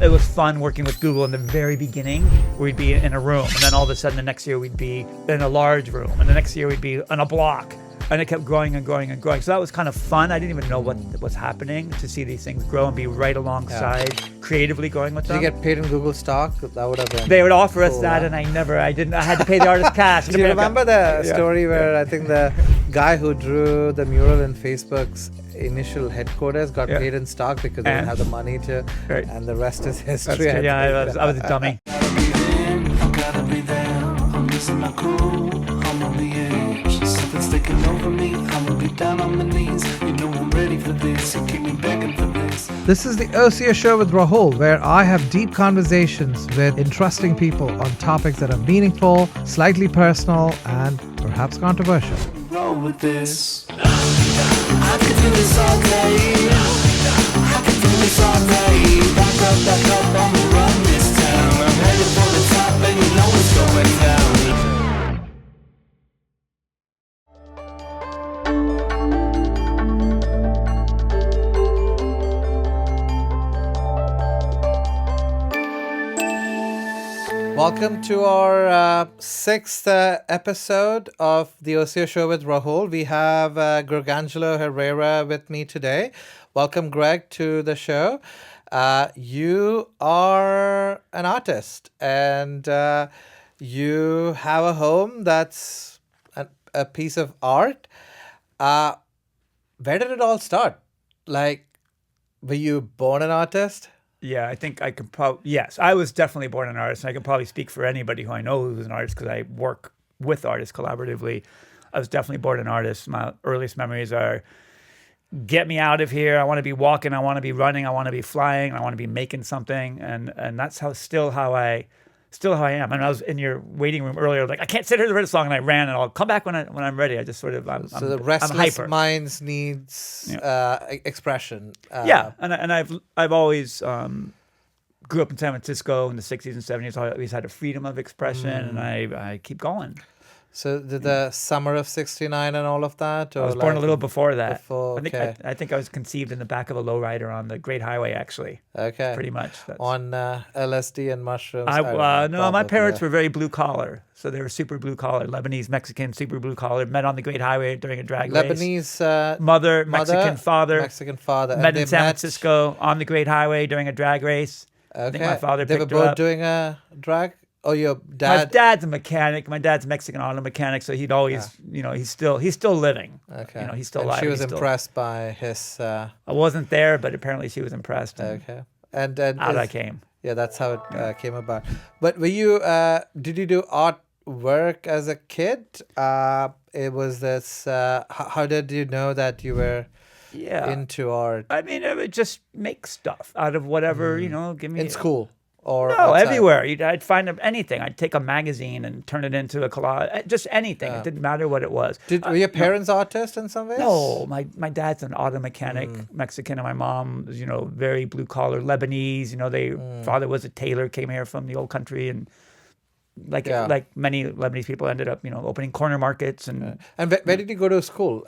It was fun working with Google in the very beginning. We'd be in a room, and then all of a sudden the next year we'd be in a large room, and the next year we'd be on a block. And it kept growing and growing and growing. So that was kind of fun. I didn't even know what was happening to see these things grow and be right alongside, creatively going with them. Did you get paid in Google stock? That would have been. They would offer us cool, that, huh? and I didn't. I had to pay the artist cash. Do you remember the story where I think the guy who drew the mural in Facebook's initial headquarters got paid in stock because they didn't have the money to, and the rest is history. That's true. Yeah, I was a dummy. Gotta be there, I'm losing my cool, I'm on the edge, something's taking over me, I'm gonna be down on my knees, you know I'm ready for this, you keep me begging for this. This is the Ocio Show with Rahul, where I have deep conversations with interesting people on topics that are meaningful, slightly personal, and perhaps controversial. Roll with this. I could do this all day, I could do this all day, back up, I'ma run this town, I'm headed for the top and you know it's going down. Welcome to our sixth episode of the Ocio Show with Rahul. We have Gregangelo Herrera with me today. Welcome, Greg, to the show. You are an artist and you have a home that's a piece of art. Where did it all start? Like, were you born an artist? Yeah, I think I could probably, yes, I was definitely born an artist. And I can probably speak for anybody who I know who's an artist because I work with artists collaboratively. I was definitely born an artist. My earliest memories are, get me out of here. I want to be walking. I want to be running. I want to be flying. I want to be making something. And that's still how I am. And I was in your waiting room earlier, like, I can't sit here to write a song, and I ran, and I'll come back when I'm ready. I just sort of, the restless minds needs expression. And I've always grew up in San Francisco in the 60s and 70s. I always had a freedom of expression, and I keep going. So did the summer of '69 and all of that? Or I was born a little before that. Okay. I think I was conceived in the back of a lowrider on the Great Highway, actually. Okay. Pretty much. On LSD and mushrooms? No, my parents were very blue collar. So they were super blue collar, Lebanese, Mexican, super blue collar, met on the Great Highway during a drag race. Lebanese mother, Mexican father. Met in San Francisco on the Great Highway during a drag race. Okay. I think my father they picked were her both up. doing a drag? Oh, your dad? My dad's a mechanic. My dad's a Mexican auto mechanic, so he'd always, he's still living. Okay. He's still and alive. she was impressed by his... I wasn't there, but apparently she was impressed. Okay. And out I came. Yeah, that's how it came about. But were you... did you do art work as a kid? It was this... how did you know that you were into art? I mean, I would just make stuff out of whatever, give me... In school? Or no, outside? Everywhere. I'd find anything. I'd take a magazine and turn it into a collage. Just anything. It didn't matter what it was. Were your parents artists in some ways? No, my dad's an auto mechanic, Mexican, and my mom was, very blue collar, Lebanese. Father was a tailor, came here from the old country, and like many Lebanese people ended up, opening corner markets. And where did you go to school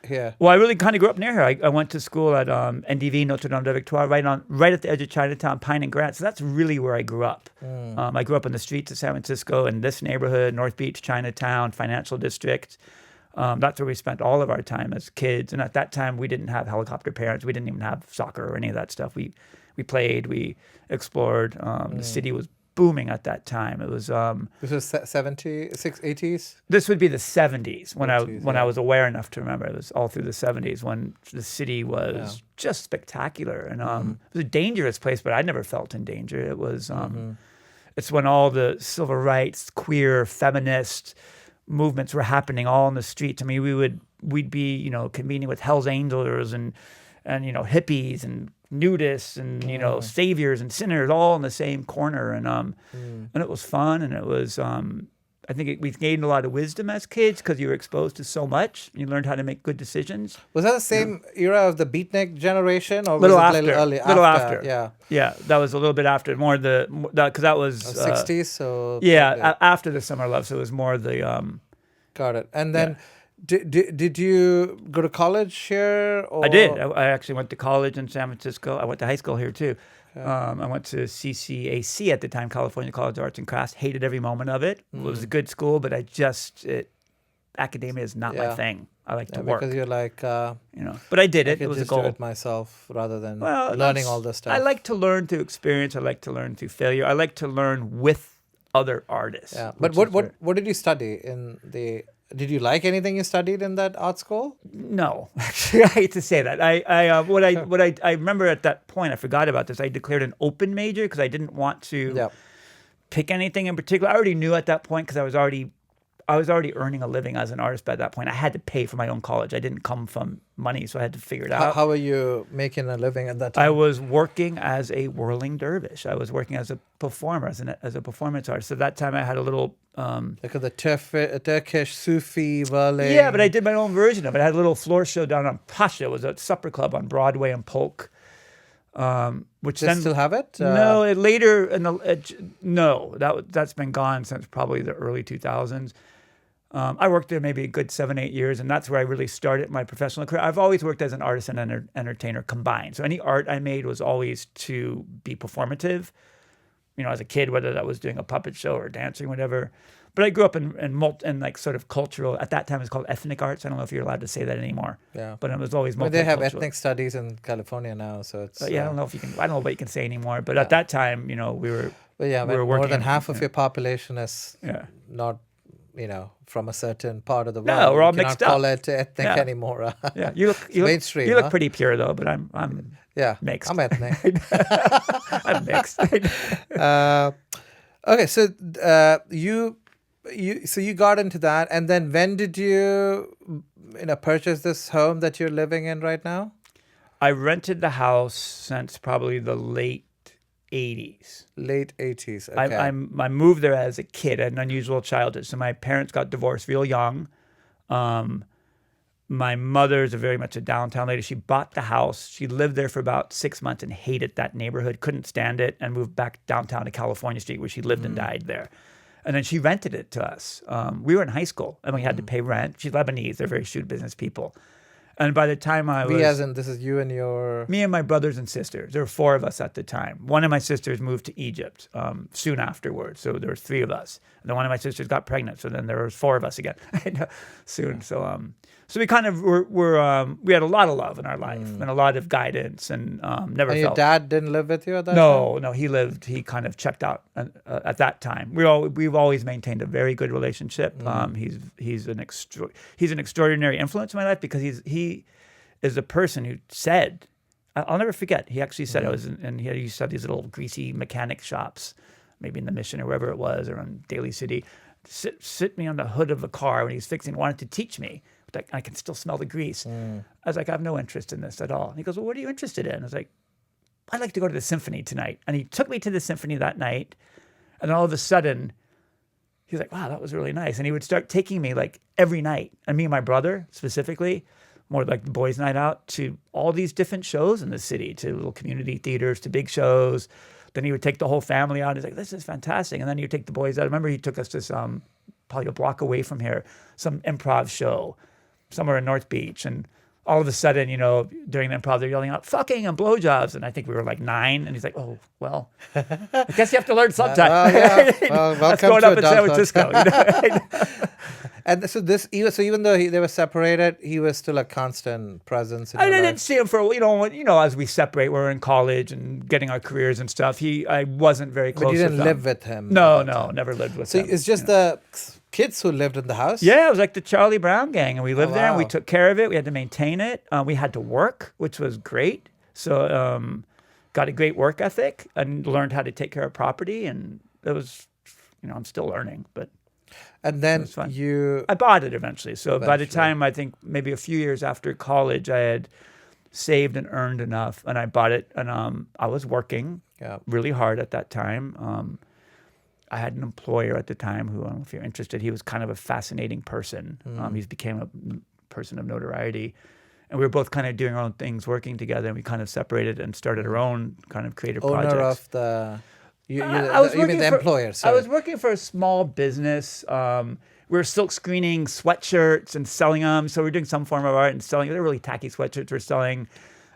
here? Well, I really kind of grew up near here. I went to school at NDV, Notre Dame de Victoire, right at the edge of Chinatown, Pine and Grant. So that's really where I grew up. I grew up in the streets of San Francisco in this neighborhood, North Beach, Chinatown, Financial District. That's where we spent all of our time as kids. And at that time, we didn't have helicopter parents. We didn't even have soccer or any of that stuff. We played, we explored. The city was booming at that time. It was this was 70s, 80s. This would be the 70s when I was aware enough to remember. It was all through the 70s when the city was just spectacular, and it was a dangerous place, but I never felt in danger. It was it's when all the civil rights, queer, feminist movements were happening all in the streets. I mean, we'd be convening with Hell's Angels and hippies and nudists and saviors and sinners all in the same corner, and it was fun, and it was I think we gained a lot of wisdom as kids because you were exposed to so much. You learned how to make good decisions. Was that the same era of the beatnik generation, or little was it after, little early? Little after. Yeah, that was a little bit after. More because that was 60s. So after the Summer Love. So it was more the got it. And then did you go to college here? Or? I did. I actually went to college in San Francisco. I went to high school here too. I went to CCAC at the time, California College of Arts and Crafts. Hated every moment of it. It was a good school, but academia is not my thing. I like to work. Because you're like, But I did I it. could It was a just do goal. it myself rather than Well, learning all this stuff. I like to learn through experience. I like to learn through failure. I like to learn with other artists. Yeah, but what did you study in the? Did you like anything you studied in that art school? No, actually, I hate to say that. I remember at that point, I forgot about this. I declared an open major because I didn't want to pick anything in particular. I already knew at that point because I was already earning a living as an artist by that point. I had to pay for my own college. I didn't come from money, so I had to figure it out. How were you making a living at that time? I was working as a whirling dervish. I was working as a performer, as a performance artist. So that time I had a little... like the Turkish Sufi whirling. Yeah, but I did my own version of it. I had a little floor show down on Pasha. It was a supper club on Broadway and Polk. Which Does then it still have it? No, it later that's been gone since probably the early 2000s. I worked there maybe a good 7-8 years, and that's where I really started my professional career. I've always worked as an artist and an entertainer combined. So any art I made was always to be performative. As a kid, whether that was doing a puppet show or dancing, whatever. But I grew up in like sort of cultural. At that time, it was called ethnic arts. I don't know if you're allowed to say that anymore. Yeah. But it was always multicultural. They have ethnic studies in California now, so it's. I don't know if you can. I don't know what you can say anymore. But at that time, we were. But yeah, we were more working than half of your population is not, from a certain part of the world. No, we're all you mixed cannot up. call it ethnic anymore. Yeah, you mainstream, you look pretty pure though, but I'm mixed. I'm ethnic. I'm mixed. Okay, so you got into that, and then when did you purchase this home that you're living in right now? I rented the house since probably the late 80s. Late 80s. Okay. I moved there as a kid. I had an unusual childhood. So my parents got divorced real young. My mother's very much a downtown lady. She bought the house. She lived there for about 6 months and hated that neighborhood, couldn't stand it, and moved back downtown to California Street where she lived and died there. And then she rented it to us. We were in high school and we had to pay rent. She's Lebanese. They're very shrewd business people. And by the time I was... We as in, this is you and your... Me and my brothers and sisters. There were 4 of us at the time. One of my sisters moved to Egypt soon afterwards. So there were 3 of us. And then one of my sisters got pregnant. So then there was 4 of us again soon. So we kind of we had a lot of love in our life and a lot of guidance and never And felt... your dad didn't live with you at that time? No, he kind of checked out at that time. We've always maintained a very good relationship. He's an extraordinary influence in my life because he is a person who said, I'll never forget, he actually said, he used to have these little greasy mechanic shops, maybe in the Mission or wherever it was, or in Daly City, sit me on the hood of a car when he was fixing, wanted to teach me. Like, I can still smell the grease. I was like, I have no interest in this at all. And he goes, well, what are you interested in? I was like, I'd like to go to the symphony tonight. And he took me to the symphony that night. And then all of a sudden, he was like, wow, that was really nice. And he would start taking me like every night, and me and my brother specifically, more like the boys' night out, to all these different shows in the city, to little community theaters, to big shows. Then he would take the whole family out. He's like, this is fantastic. And then he would take the boys out. I remember he took us to some, probably a block away from here, some improv show somewhere in North Beach. And all of a sudden, during the improv, they're yelling out, fucking and blowjobs. And I think we were like 9. And he's like, oh, well, I guess you have to learn sometime. Well, that's going up in San Francisco. And so even though they were separated, he was still a constant presence in your I life. didn't see him for, as we separate, we're in college and getting our careers and stuff. I wasn't very close But you with didn't him. live with him? No, never lived with him. So it's just the kids who lived in the house? Yeah, it was like the Charlie Brown gang, and we lived there, and we wow. took care of it. We had to maintain it. We had to work, which was great. So got a great work ethic and learned how to take care of property, and it was, I'm still learning, but And then it was fun. I bought it eventually. So by the time, I think maybe a few years after college, I had saved and earned enough, and I bought it, and I was working really hard at that time. I had an employer at the time who, I don't know if you're interested, he was kind of a fascinating person. He's became a person of notoriety. And we were both kind of doing our own things, working together, and we kind of separated and started our own kind of creative projects. Owner of the... You mean the employer, I was working for a small business. We were silk screening sweatshirts and selling them. So we were doing some form of art and selling. They're really tacky sweatshirts. We're selling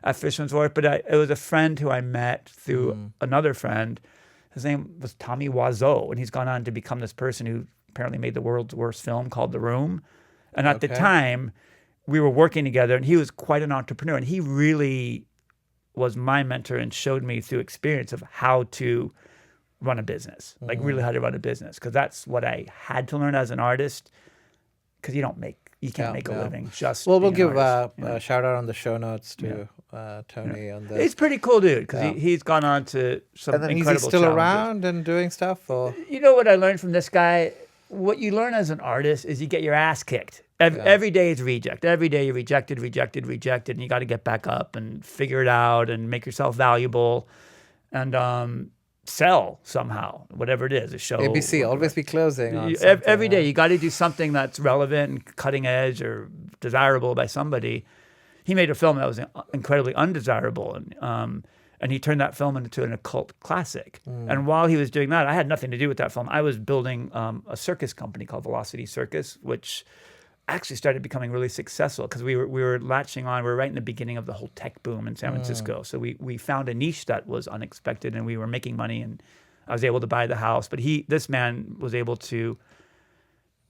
at Fisherman's Wharf, but it was a friend who I met through another friend. His name was Tommy Wiseau, and he's gone on to become this person who apparently made the world's worst film called The Room. And at the time, we were working together, and he was quite an entrepreneur, and he really was my mentor and showed me through experience of how to run a business, like really how to run a business, because that's what I had to learn as an artist, because you can't make a living just Well, we'll being give an artist, a shout out on the show notes to Tony on this. He's a pretty cool dude, because he's gone on to some And then is incredible he still challenges. around and doing stuff? Or You know what I learned from this guy? What you learn as an artist is you get your ass kicked. Every day is reject. Every day you're rejected, and you got to get back up and figure it out and make yourself valuable and sell somehow, whatever it is, a show. ABC, always be closing on Every day you got to do something that's relevant and cutting edge or desirable by somebody. He made a film that was incredibly undesirable, and he turned that film into an occult classic. And while he was doing that, I had nothing to do with that film. I was building a circus company called Velocity Circus, which actually started becoming really successful because we were latching on. We were right in the beginning of the whole tech boom in San Francisco. So we found a niche that was unexpected, and we were making money, and I was able to buy the house. But this man was able to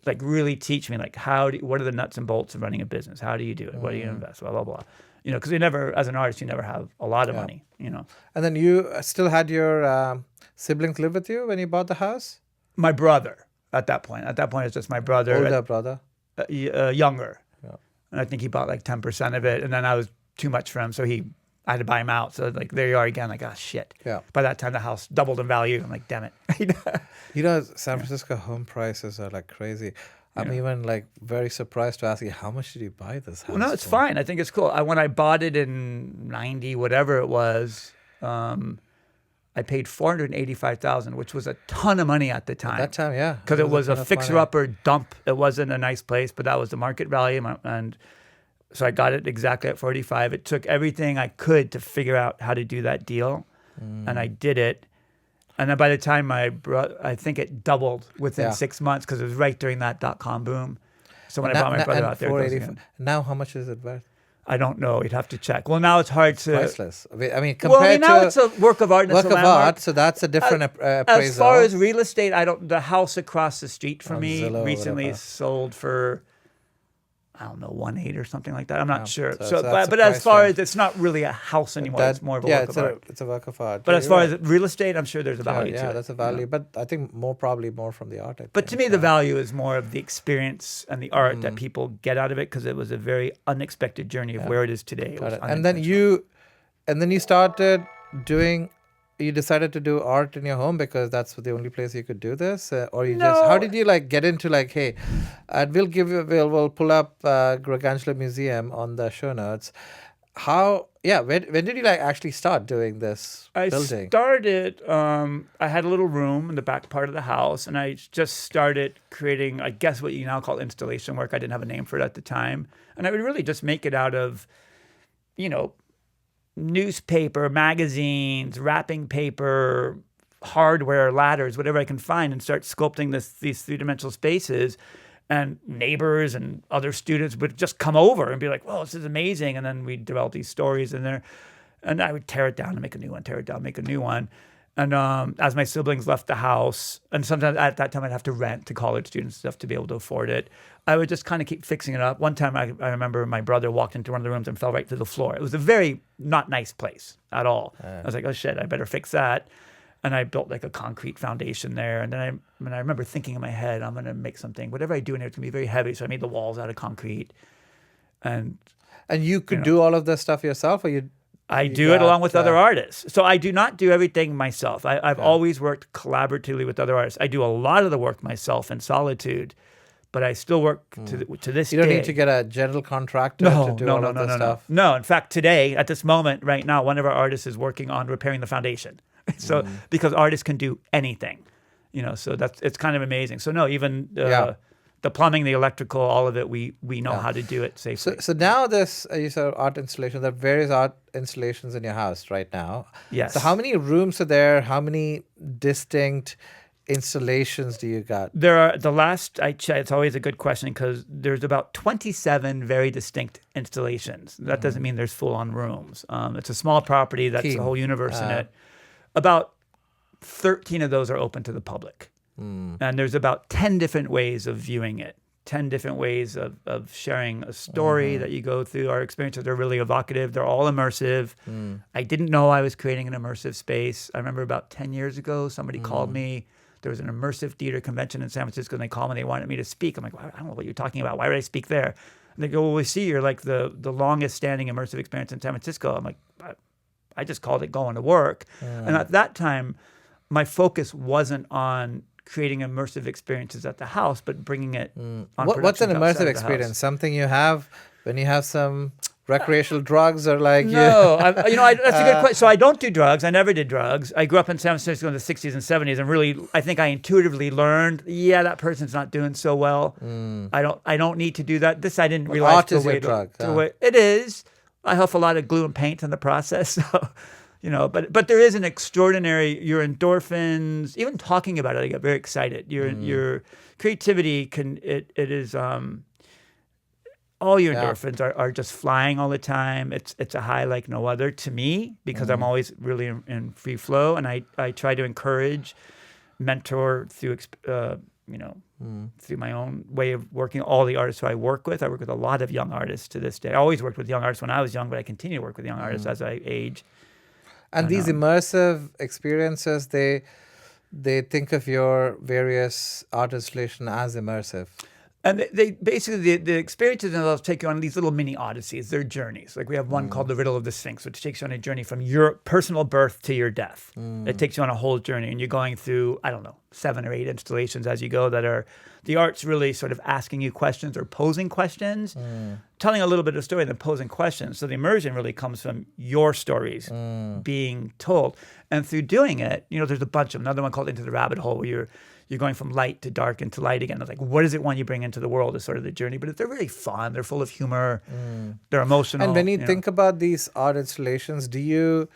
like really teach me like what are the nuts and bolts of running a business? How do you do it? What do you invest? Blah blah blah. You know, because as an artist, you never have a lot of money. You know. And then you still had your siblings live with you when you bought the house? My brother at that point. At that point, it's just my brother. Older brother. Younger. Yeah. And I think he bought like 10% of it, and then I was too much for him, so I had to buy him out. So like there you are again, like shit. Yeah. By that time the house doubled in value. I'm like, damn it. You know, San Francisco home prices are like crazy. I'm even like very surprised to ask you, how much did you buy this house? Well, no, it's for? fine. I think it's cool. When I bought it in 90, whatever it was, I paid $485,000, which was a ton of money at the time. At that time, yeah. Because it was a a ton of money. fixer-upper dump. It wasn't a nice place, but that was the market value. And so I got it exactly at 45. It took everything I could to figure out how to do that deal. And I did it. And then by the time I think it doubled within 6 months because it was right during that .com boom. So when I brought my brother out there, it goes, now how much is it worth? I don't know. You'd have to check. Well, now it's hard to. Priceless. I mean, compared now to it's a work of art. And work it's a of landmark. art, so that's a different appraisal. As far as real estate, the house across the street from me Zillow or recently whatever. sold for, I don't know, 1.8 or something like that. I'm not sure. so that's But the as price far range. as it's not really a house anymore, it's more of a work of art. It's a work of art. But Yeah, as you're far right. as real estate, I'm sure there's a value to it. that's a value. But I think probably more from the art. But to me, the value is more of the experience and the art that people get out of it because it was a very unexpected journey of where it is today. It was And then you started doing. You decided to do art in your home because that's the only place you could do this, or you just. How did you like get into like, hey, we'll pull up Gregangelo Museum on the show notes. How? Yeah. When did you like actually start doing this building? I started. I had a little room in the back part of the house, and I just started creating, I guess, what you now call installation work. I didn't have a name for it at the time, and I would really just make it out of, newspaper, magazines, wrapping paper, hardware, ladders, whatever I can find, and start sculpting these three-dimensional spaces. And neighbors and other students would just come over and be like, "Well, this is amazing!" And then we'd develop these stories in there, and I would tear it down and make a new one, tear it down, make a new one. And as my siblings left the house, and sometimes at that time I'd have to rent to college students and stuff to be able to afford it, I would just kind of keep fixing it up. One time I remember my brother walked into one of the rooms and fell right through the floor. It was a very not nice place at all. I was like, oh shit, I better fix that. And I built like a concrete foundation there. And then I remember thinking in my head, I'm going to make something, whatever I do in here, it's going to be very heavy. So I made the walls out of concrete. And you could do all of this stuff yourself, or I do it along with other artists. So I do not do everything myself. I've always worked collaboratively with other artists. I do a lot of the work myself in solitude, but I still work to this day. You don't need to get a general contractor to do all of this stuff. No, in fact, today, at this moment, right now, one of our artists is working on repairing the foundation. So because artists can do anything, so it's kind of amazing. So no, even the plumbing, the electrical, all of it, we know how to do it safely. So now this, you said art installation, there are various art installations in your house right now. Yes. So how many rooms are there? How many distinct installations do you got? There are, the last I checked, it's always a good question because there's about 27 very distinct installations. That doesn't mean there's full-on rooms. It's a small property that's a whole universe in it. About 13 of those are open to the public. And there's about 10 different ways of viewing it, 10 different ways of sharing a story that you go through. Our experiences are really evocative. They're all immersive. I didn't know I was creating an immersive space. I remember about 10 years ago, somebody called me. There was an immersive theater convention in San Francisco, and they called me. They wanted me to speak. I'm like, well, I don't know what you're talking about. Why would I speak there? And they go, well, we see you're like the longest standing immersive experience in San Francisco. I'm like, I just called it going to work. And at that time, my focus wasn't on creating immersive experiences at the house, but bringing it on What's an productions outside immersive of the experience? house. Something you have when you have some recreational drugs, or like No, that's a good question. So I don't do drugs. I never did drugs. I grew up in San Francisco in the 60s and 70s, and really, I think I intuitively learned, that person's not doing so well. I don't need to do that. This I didn't realize. Art is your drug. It is. I huff a lot of glue and paint in the process. So, but there is an extraordinary, your endorphins, even talking about it, I get very excited. Your creativity it is, all your endorphins are just flying all the time. It's a high like no other to me, because I'm always really in free flow, and I try to encourage, mentor through through my own way of working. All the artists who I work with a lot of young artists to this day. I always worked with young artists when I was young, but I continue to work with young artists as I age. And these immersive experiences, they think of your various art installation as immersive. And they basically, the experiences themselves take you on these little mini odysseys. They're journeys. Like we have one called The Riddle of the Sphinx, which takes you on a journey from your personal birth to your death. It takes you on a whole journey, and you're going through, 7 or 8 installations as you go that are, the art's really sort of asking you questions or posing questions, telling a little bit of story, then posing questions. So the immersion really comes from your stories being told. And through doing it, there's a bunch of them. Another one called Into the Rabbit Hole, where you're going from light to dark into light again. It's like, what is it when you bring into the world is sort of the journey. But they're really fun. They're full of humor. They're emotional. And when you think about these art installations, do you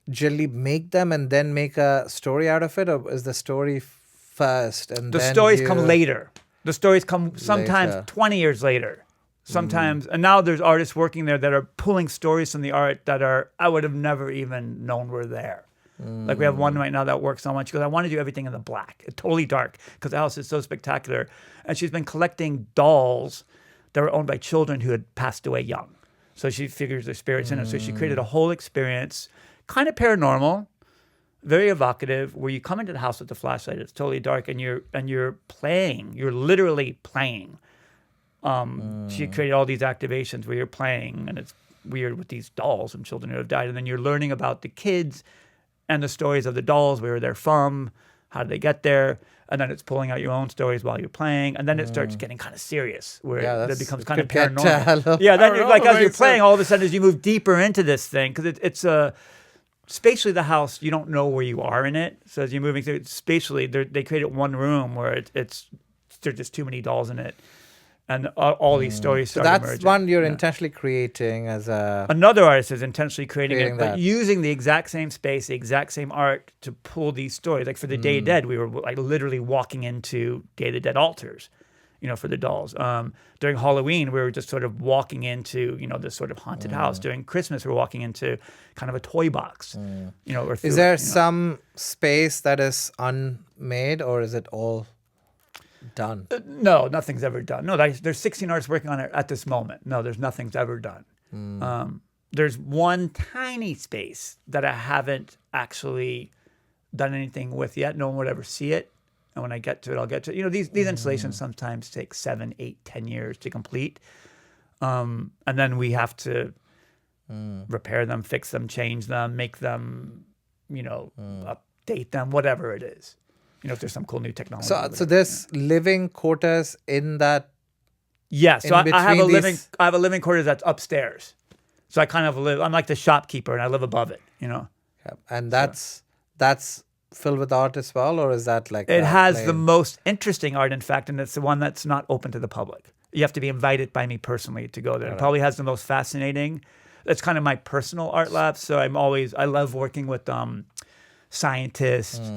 generally make them and then make a story out of it? Or is the story first and the then stories come later? The stories come sometimes Later. 20 years later. Sometimes, and now there's artists working there that are pulling stories from the art that I would have never even known were there. Like we have one right now that works so much. She goes, I want to do everything in the black, totally dark, because the house is so spectacular. And she's been collecting dolls that were owned by children who had passed away young. So she figures their spirits in it. So she created a whole experience, kind of paranormal, very evocative, where you come into the house with the flashlight. It's totally dark, and you're playing. You're literally playing. She created all these activations where you're playing, and it's weird with these dolls and children who have died. And then you're learning about the kids and the stories of the dolls, where they're from, how did they get there, and then it's pulling out your own stories while you're playing, and then it starts getting kind of serious, where it becomes kind of paranormal. Then you're like, as you're playing, all of a sudden, as you move deeper into this thing, because it's spatially the house, you don't know where you are in it. So as you're moving through it, spatially, they created one room where there's just too many dolls in it. And all these stories start emerging. That's one you're intentionally creating as a... Another artist is intentionally creating it, that. but using the exact same space, the exact same art to pull these stories. Like for the Day of the Dead, we were like literally walking into Day of the Dead altars, for the dolls. During Halloween, we were just sort of walking into, this sort of haunted house. During Christmas, we're walking into kind of a toy box. Is there some space that is unmade, or is it all done? No, nothing's ever done. No, there's 16 artists working on it at this moment. No, there's nothing's ever done. There's one tiny space that I haven't actually done anything with yet. No one would ever see it. And when I get to it, I'll get to it. These installations sometimes take 7, 8, 10 years to complete. And then we have to repair them, fix them, change them, make them, update them, whatever it is. If there's some cool new technology. So there's living quarters in that. Yeah, so I have a living quarters that's upstairs. So I kind of live. I'm like the shopkeeper, and I live above it. Yeah. And that's filled with art as well, or is that like? It has the most interesting art, in fact, and it's the one that's not open to the public. You have to be invited by me personally to go there. It probably has the most fascinating. It's kind of my personal art lab. So I love working with scientists.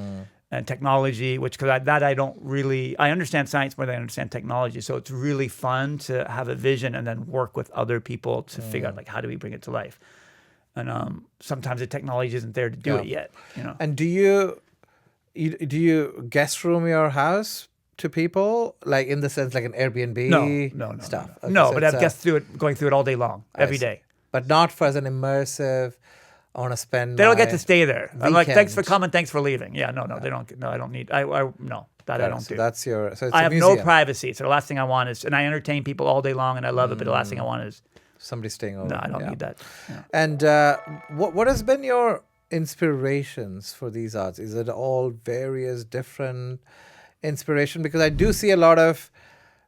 and technology, which because I don't really, I understand science more than I understand technology. So it's really fun to have a vision and then work with other people to figure out like how do we bring it to life. And sometimes the technology isn't there to do it yet. And do you guest room your house to people, like in the sense like an Airbnb No, stuff? No, Okay, no, so but it's I've guessed through it, going through it all day long, every day. But not for as an immersive. I want to spend. They don't get to stay there. I'm like, thanks for weekend. coming, thanks for leaving. Yeah, no, they don't. No, I don't need. I no, that I don't So do. that's your. So it's I a have museum. no privacy. So the last thing I want is, and I entertain people all day long, and I love it. But the last thing I want is, Somebody staying over. no, I don't need that. Yeah. And what has been your inspirations for these arts? Is it all various different inspiration? Because I do see a lot of,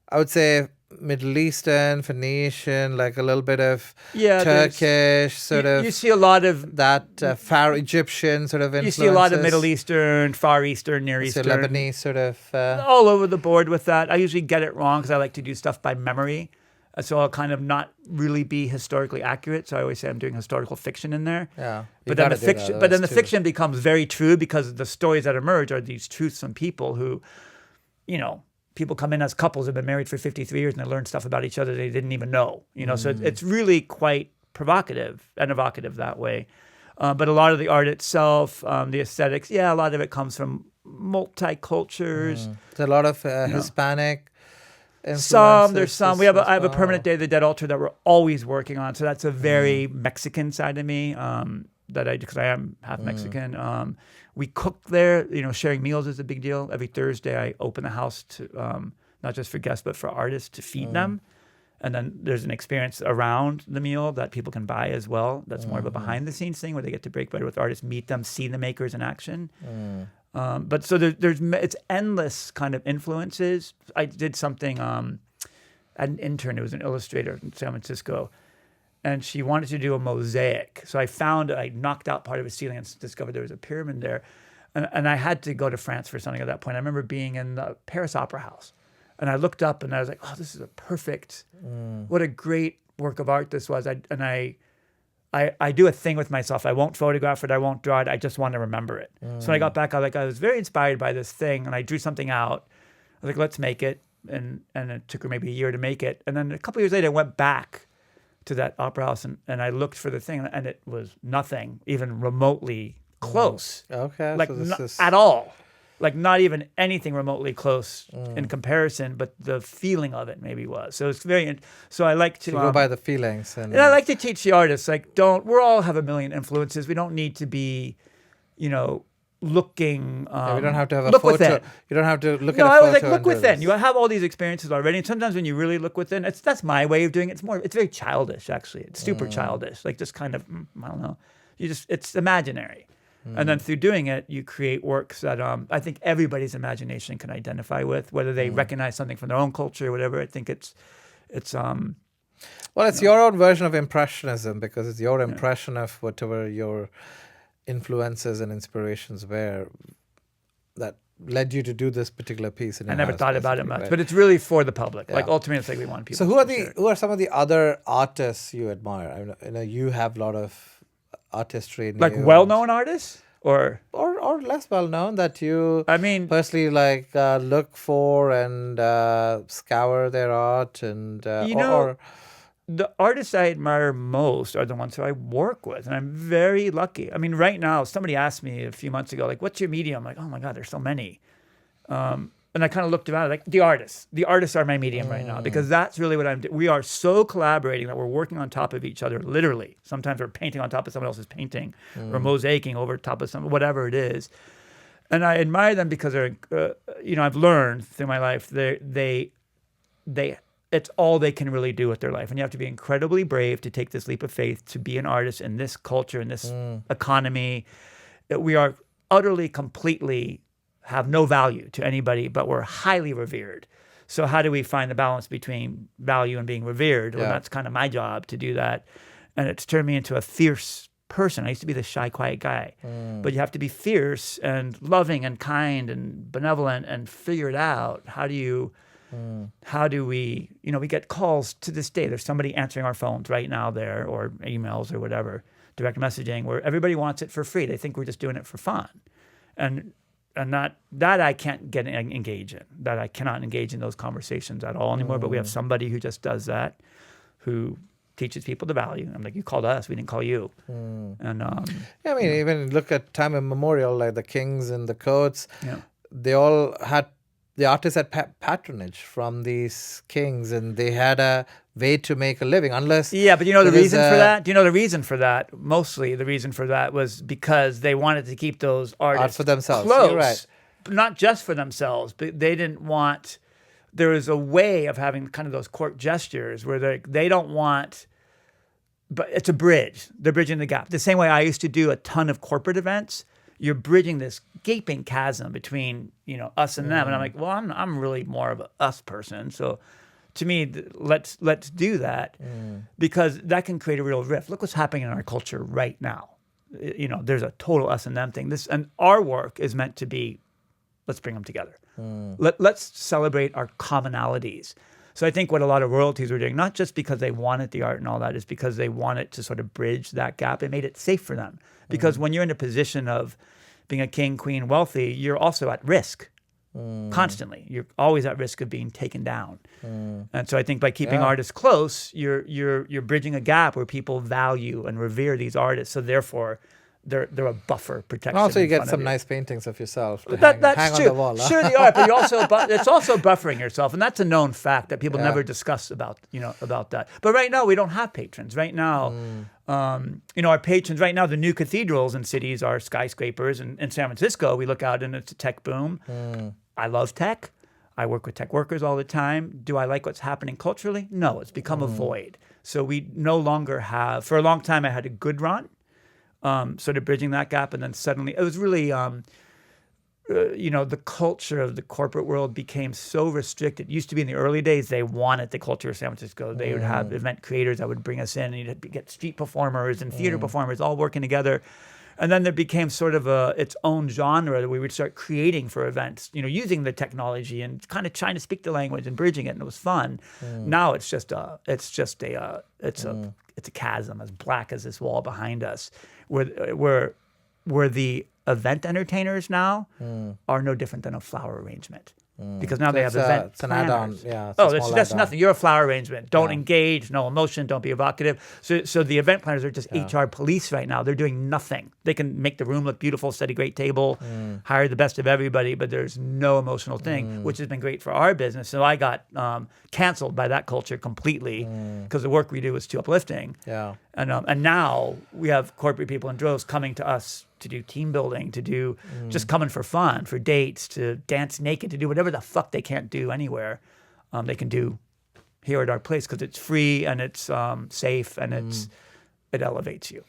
I would say, Middle Eastern, Phoenician, like a little bit of Turkish, sort of. You see a lot of that Pharaoh Egyptian sort of influences. You see a lot of Middle Eastern, Far Eastern, Near Eastern, Lebanese sort of. All over the board with that. I usually get it wrong because I like to do stuff by memory. So I'll kind of not really be historically accurate. So I always say I'm doing historical fiction in there. Yeah. But then the fiction becomes very true because the stories that emerge are these truths from people who, people come in as couples who've been married for 53 years and they learn stuff about each other they didn't even know. So it's really quite provocative and evocative that way. But a lot of the art itself, the aesthetics, a lot of it comes from multi-cultures. There's a lot of Hispanic influences. There's some. I have a permanent Day of the Dead altar that we're always working on. So that's a very Mexican side of me that I do because I am half Mexican. We cook there. Sharing meals is a big deal. Every Thursday, I open the house to not just for guests but for artists to feed them. And then there's an experience around the meal that people can buy as well. That's more of a behind-the-scenes thing where they get to break bread with artists, meet them, see the makers in action. But so it's endless kind of influences. I did something. I had an intern who was an illustrator in San Francisco, and she wanted to do a mosaic. So I knocked out part of a ceiling and discovered there was a pyramid there. And I had to go to France for something at that point. I remember being in the Paris Opera House. And I looked up and I was like, oh, this is what a great work of art this was. I do a thing with myself. I won't photograph it. I won't draw it. I just want to remember it. So when I got back, I was very inspired by this thing. And I drew something out. I was like, let's make it. And it took her maybe a year to make it. And then a couple of years later, I went back to that opera house and I looked for the thing. And it was nothing even remotely close. Okay. Like so at all. Like not even anything remotely close in comparison, but the feeling of it maybe was. So it's very. So I like to go by the feelings, and I like to teach the artists we all have a million influences. We don't need to be, looking. we don't have to have a look photo. Within. You don't have to look at. No, a I was photo like, look within. this. You have all these experiences already, and sometimes when you really look within, that's my way of doing it. It's very childish, actually. It's super childish, like just kind of I don't know. It's imaginary. And then through doing it, you create works that I think everybody's imagination can identify with, whether they recognize something from their own culture or whatever. I think it's well, it's your own version of impressionism because it's your impression of whatever your influences and inspirations were that led you to do this particular piece. I never thought about it much, but it's really for the public. Like ultimately, it's like we want people. So who are some of the other artists you admire? I know you have a lot of artistry in like you well-known artists or less well-known that you personally look for and scour their art and the artists I admire most are the ones who I work with, and I'm very lucky. I mean, right now somebody asked me a few months ago, like, what's your medium? I'm like, oh my god, there's so many. And I kind of looked around, like the artists are my medium right now, because that's really what I'm doing. We are so collaborating that we're working on top of each other, literally. Sometimes we're painting on top of someone else's painting, or mosaicing over top of some, whatever it is. And I admire them because they're, I've learned through my life, it's all they can really do with their life. And you have to be incredibly brave to take this leap of faith, to be an artist in this culture, in this economy. We are utterly, completely have no value to anybody, but we're highly revered. So how do we find the balance between value and being revered? Well, that's kind of my job to do that. And it's turned me into a fierce person. I used to be the shy, quiet guy. But you have to be fierce and loving and kind and benevolent and figure it out. How do we, we get calls to this day. There's somebody answering our phones right now there, or emails or whatever, direct messaging, where everybody wants it for free. They think we're just doing it for fun. And And that I can't engage in. That I cannot engage in those conversations at all anymore. But we have somebody who just does that, who teaches people the value. I'm like, you called us, we didn't call you. And I mean, even look at time immemorial, like the kings and the courts. Yeah. They all had, the artists had patronage from these kings, and they had a way to make a living. Unless but you know the reason for that? Do you know the reason for that? Mostly the reason for that was because they wanted to keep those artists art for themselves. close, You're right. but not just for themselves, but they didn't want. There was a way of having kind of those court gestures where they don't want, but it's a bridge. They're bridging the gap. The same way I used to do a ton of corporate events. You're bridging this gaping chasm between us and them, and I'm like, well, I'm really more of a us person. So, to me, let's do that because that can create a real rift. Look what's happening in our culture right now. There's a total us and them thing. And our work is meant to be, let's bring them together. Let's celebrate our commonalities. So I think what a lot of royalties were doing, not just because they wanted the art and all that, is because they wanted to sort of bridge that gap. It made it safe for them. Because when you're in a position of being a king, queen, wealthy, you're also at risk constantly. You're always at risk of being taken down. And so I think by keeping artists close, you're bridging a gap where people value and revere these artists. So therefore, they're a buffer protection. Also, you get some nice paintings of yourself to that's hang true. on the wall. Huh? Sure, they are, but it's also buffering yourself, and that's a known fact that people never discuss about that. But right now, we don't have patrons. Right now, our patrons right now, the new cathedrals in cities are skyscrapers. And in San Francisco, we look out and it's a tech boom. I love tech. I work with tech workers all the time. Do I like what's happening culturally? No, it's become a void. So we no longer have. For a long time, I had a good run. Sort of bridging that gap, and then suddenly it was really, the culture of the corporate world became so restricted. It used to be in the early days, they wanted the culture of San Francisco. They would have event creators that would bring us in, and you'd get street performers and theater performers all working together. And then there became sort of its own genre that we would start creating for events, using the technology and kind of trying to speak the language and bridging it, and it was fun. Now it's a chasm as black as this wall behind us, where the event entertainers now are no different than a flower arrangement. Because now they have event It's an add-on. planners. Yeah. That's nothing. You're a flower arrangement. Don't engage, no emotion, don't be evocative. So the event planners are just HR police right now. They're doing nothing. They can make the room look beautiful, set a great table, hire the best of everybody, but there's no emotional thing, which has been great for our business. So I got canceled by that culture completely because the work we do is too uplifting. Yeah. And now we have corporate people in droves coming to us to do team building, to do just coming for fun, for dates, to dance naked, to do whatever the fuck they can't do anywhere. They can do here at our place because it's free and it's safe and it elevates you.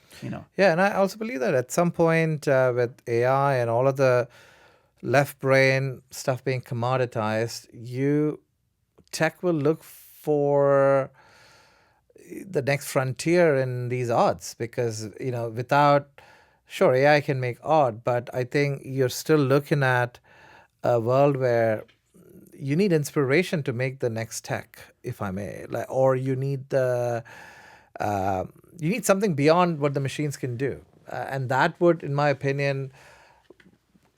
Yeah, and I also believe that at some point with AI and all of the left brain stuff being commoditized, tech will look for the next frontier in these arts because without. Sure, AI can make art, but I think you're still looking at a world where you need inspiration to make the next tech, if I may, or you need something beyond what the machines can do, and that would, in my opinion,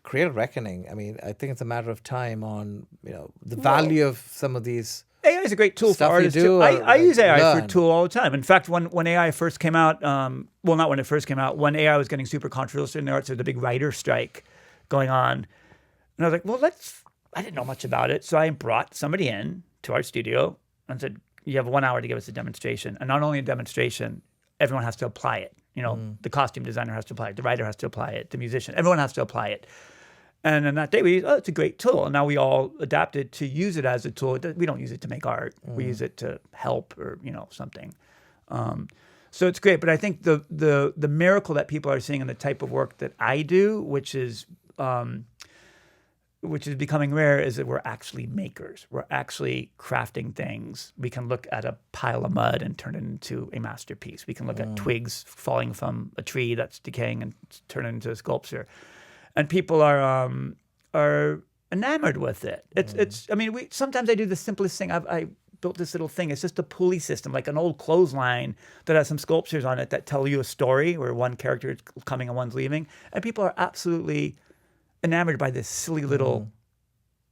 create a reckoning. I mean, I think it's a matter of time on the value of some of these. AI is a great tool for artists too. I use AI for a tool all the time. In fact, when AI first came out, not when it first came out, when AI was getting super controversial in the arts, there was the big writer strike going on. And I was like, well, I didn't know much about it. So I brought somebody in to our studio and said, you have 1 hour to give us a demonstration. And not only a demonstration, everyone has to apply it. The costume designer has to apply it. The writer has to apply it. The musician, everyone has to apply it. And then that day it's a great tool. And now we all adapted to use it as a tool. We don't use it to make art. We use it to help or, something. So it's great. But I think the miracle that people are seeing in the type of work that I do, which is becoming rare, is that we're actually makers. We're actually crafting things. We can look at a pile of mud and turn it into a masterpiece. We can look at twigs falling from a tree that's decaying and turn it into a sculpture. And people are enamored with it. It's. I mean, sometimes I do the simplest thing. I built this little thing. It's just a pulley system, like an old clothesline that has some sculptures on it that tell you a story where one character is coming and one's leaving. And people are absolutely enamored by this silly little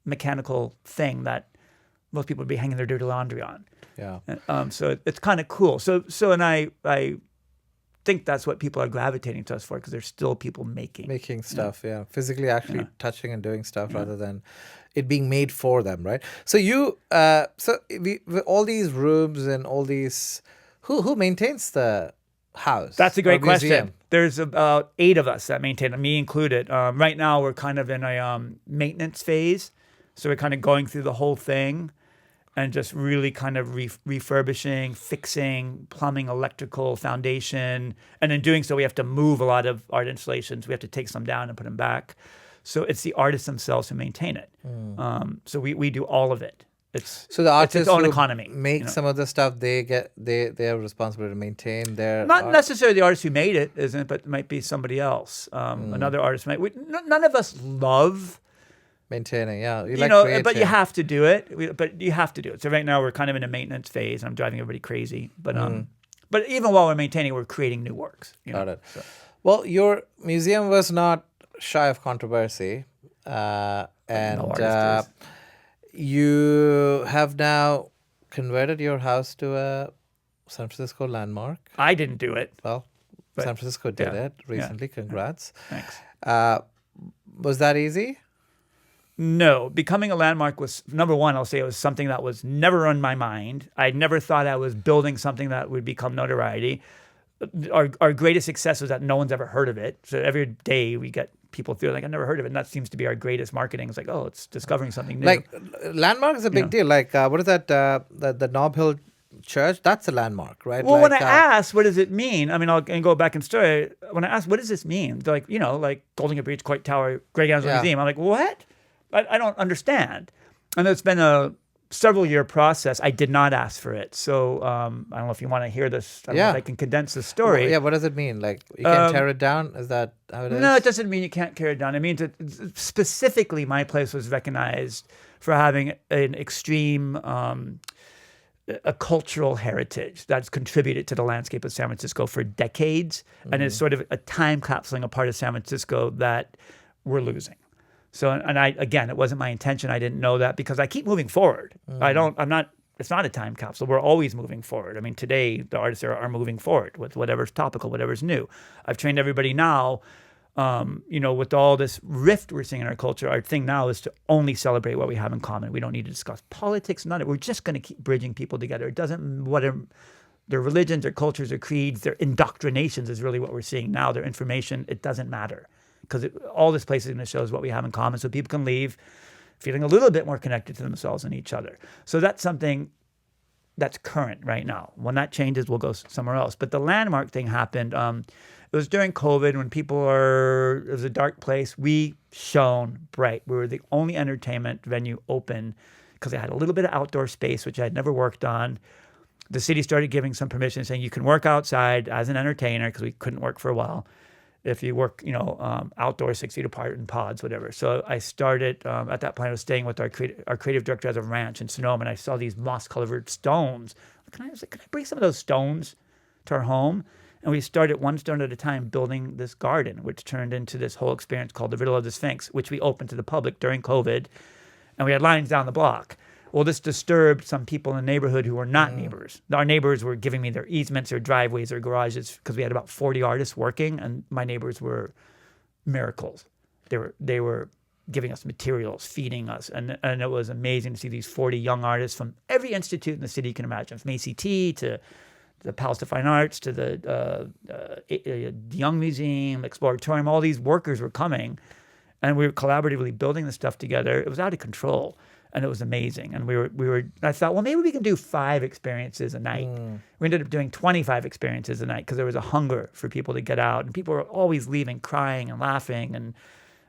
mechanical thing that most people would be hanging their dirty laundry on. Yeah. So it's kind of cool. And I think that's what people are gravitating to us for, because there's still people making stuff. Yeah, physically actually touching and doing stuff rather than it being made for them, right? So with all these rooms and all these, who maintains the house? That's a great or museum? question. There's about 8 of us that maintain it, me included. Right now, we're kind of in a maintenance phase. So we're kind of going through the whole thing and just really kind of refurbishing, fixing, plumbing, electrical, foundation. And in doing so, we have to move a lot of art installations. We have to take some down and put them back. So it's the artists themselves who maintain it. So we do all of it. So the artists its own who economy, make some of the stuff, they are responsible to maintain their not art. necessarily the artist who made it, isn't it? But it might be somebody else. Another artist might. None of us love maintaining. Yeah, but you have to do it. So right now we're kind of in a maintenance phase. And I'm driving everybody crazy, but even while we're maintaining, we're creating new works. Got it. So. Well, your museum was not shy of controversy, and you have now converted your house to a San Francisco landmark. I didn't do it. Well, San Francisco did it recently. Yeah. Congrats. Thanks. Was that easy? No. Becoming a landmark was, number one, I'll say it was something that was never on my mind. I never thought I was building something that would become notoriety. Our greatest success was that no one's ever heard of it. So every day we get people through, like, I've never heard of it. And that seems to be our greatest marketing. It's like, oh, it's discovering something new. Like, landmark is a big deal. Like, what is that? The Nob Hill Church? That's a landmark, right? Well, when I asked, what does it mean? I mean, I'll go back in story. When I asked, what does this mean? They're like, like Golden Gate Bridge, Coit Tower, Gregangelo Museum. I'm like, what? I don't understand. And it's been a several-year process. I did not ask for it. So I don't know if you want to hear this. I don't know if I can condense the story. What does it mean? Like, you can tear it down? Is that how it is? No, it doesn't mean you can't tear it down. It means specifically my place was recognized for having an extreme a cultural heritage that's contributed to the landscape of San Francisco for decades, and is sort of a time capsuling a part of San Francisco that we're losing. So, and it wasn't my intention. I didn't know that, because I keep moving forward. It's not a time capsule. We're always moving forward. I mean, today the artists are moving forward with whatever's topical, whatever's new. I've trained everybody now, with all this rift we're seeing in our culture. Our thing now is to only celebrate what we have in common. We don't need to discuss politics, none of it. We're just going to keep bridging people together. It doesn't, whatever their religions, their cultures, their creeds, their indoctrinations is really what we're seeing now. Their information, it doesn't matter. Because all this place is going to show us what we have in common, so people can leave feeling a little bit more connected to themselves and each other. So that's something that's current right now. When that changes, we'll go somewhere else. But the landmark thing happened. It was during COVID when it was a dark place. We shone bright. We were the only entertainment venue open because it had a little bit of outdoor space, which I had never worked on. The city started giving some permission, saying you can work outside as an entertainer, because we couldn't work for a while. If you work, outdoors 6 feet apart in pods, whatever. So I started, at that point, I was staying with our creative director at a ranch in Sonoma, and I saw these moss-colored stones. I was like, can I bring some of those stones to our home? And we started one stone at a time building this garden, which turned into this whole experience called the Riddle of the Sphinx, which we opened to the public during COVID. And we had lines down the block. Well, this disturbed some people in the neighborhood who were not neighbors. Our neighbors were giving me their easements, their driveways, their garages, because we had about 40 artists working, and my neighbors were miracles. They were giving us materials, feeding us, and it was amazing to see these 40 young artists from every institute in the city you can imagine, from ACT to the Palace of Fine Arts to the Young Museum, Exploratorium. All these workers were coming, and we were collaboratively building this stuff together. It was out of control. And it was amazing. And we were. I thought, well, maybe we can do 5 experiences a night. We ended up doing 25 experiences a night because there was a hunger for people to get out, and people were always leaving, crying and laughing, and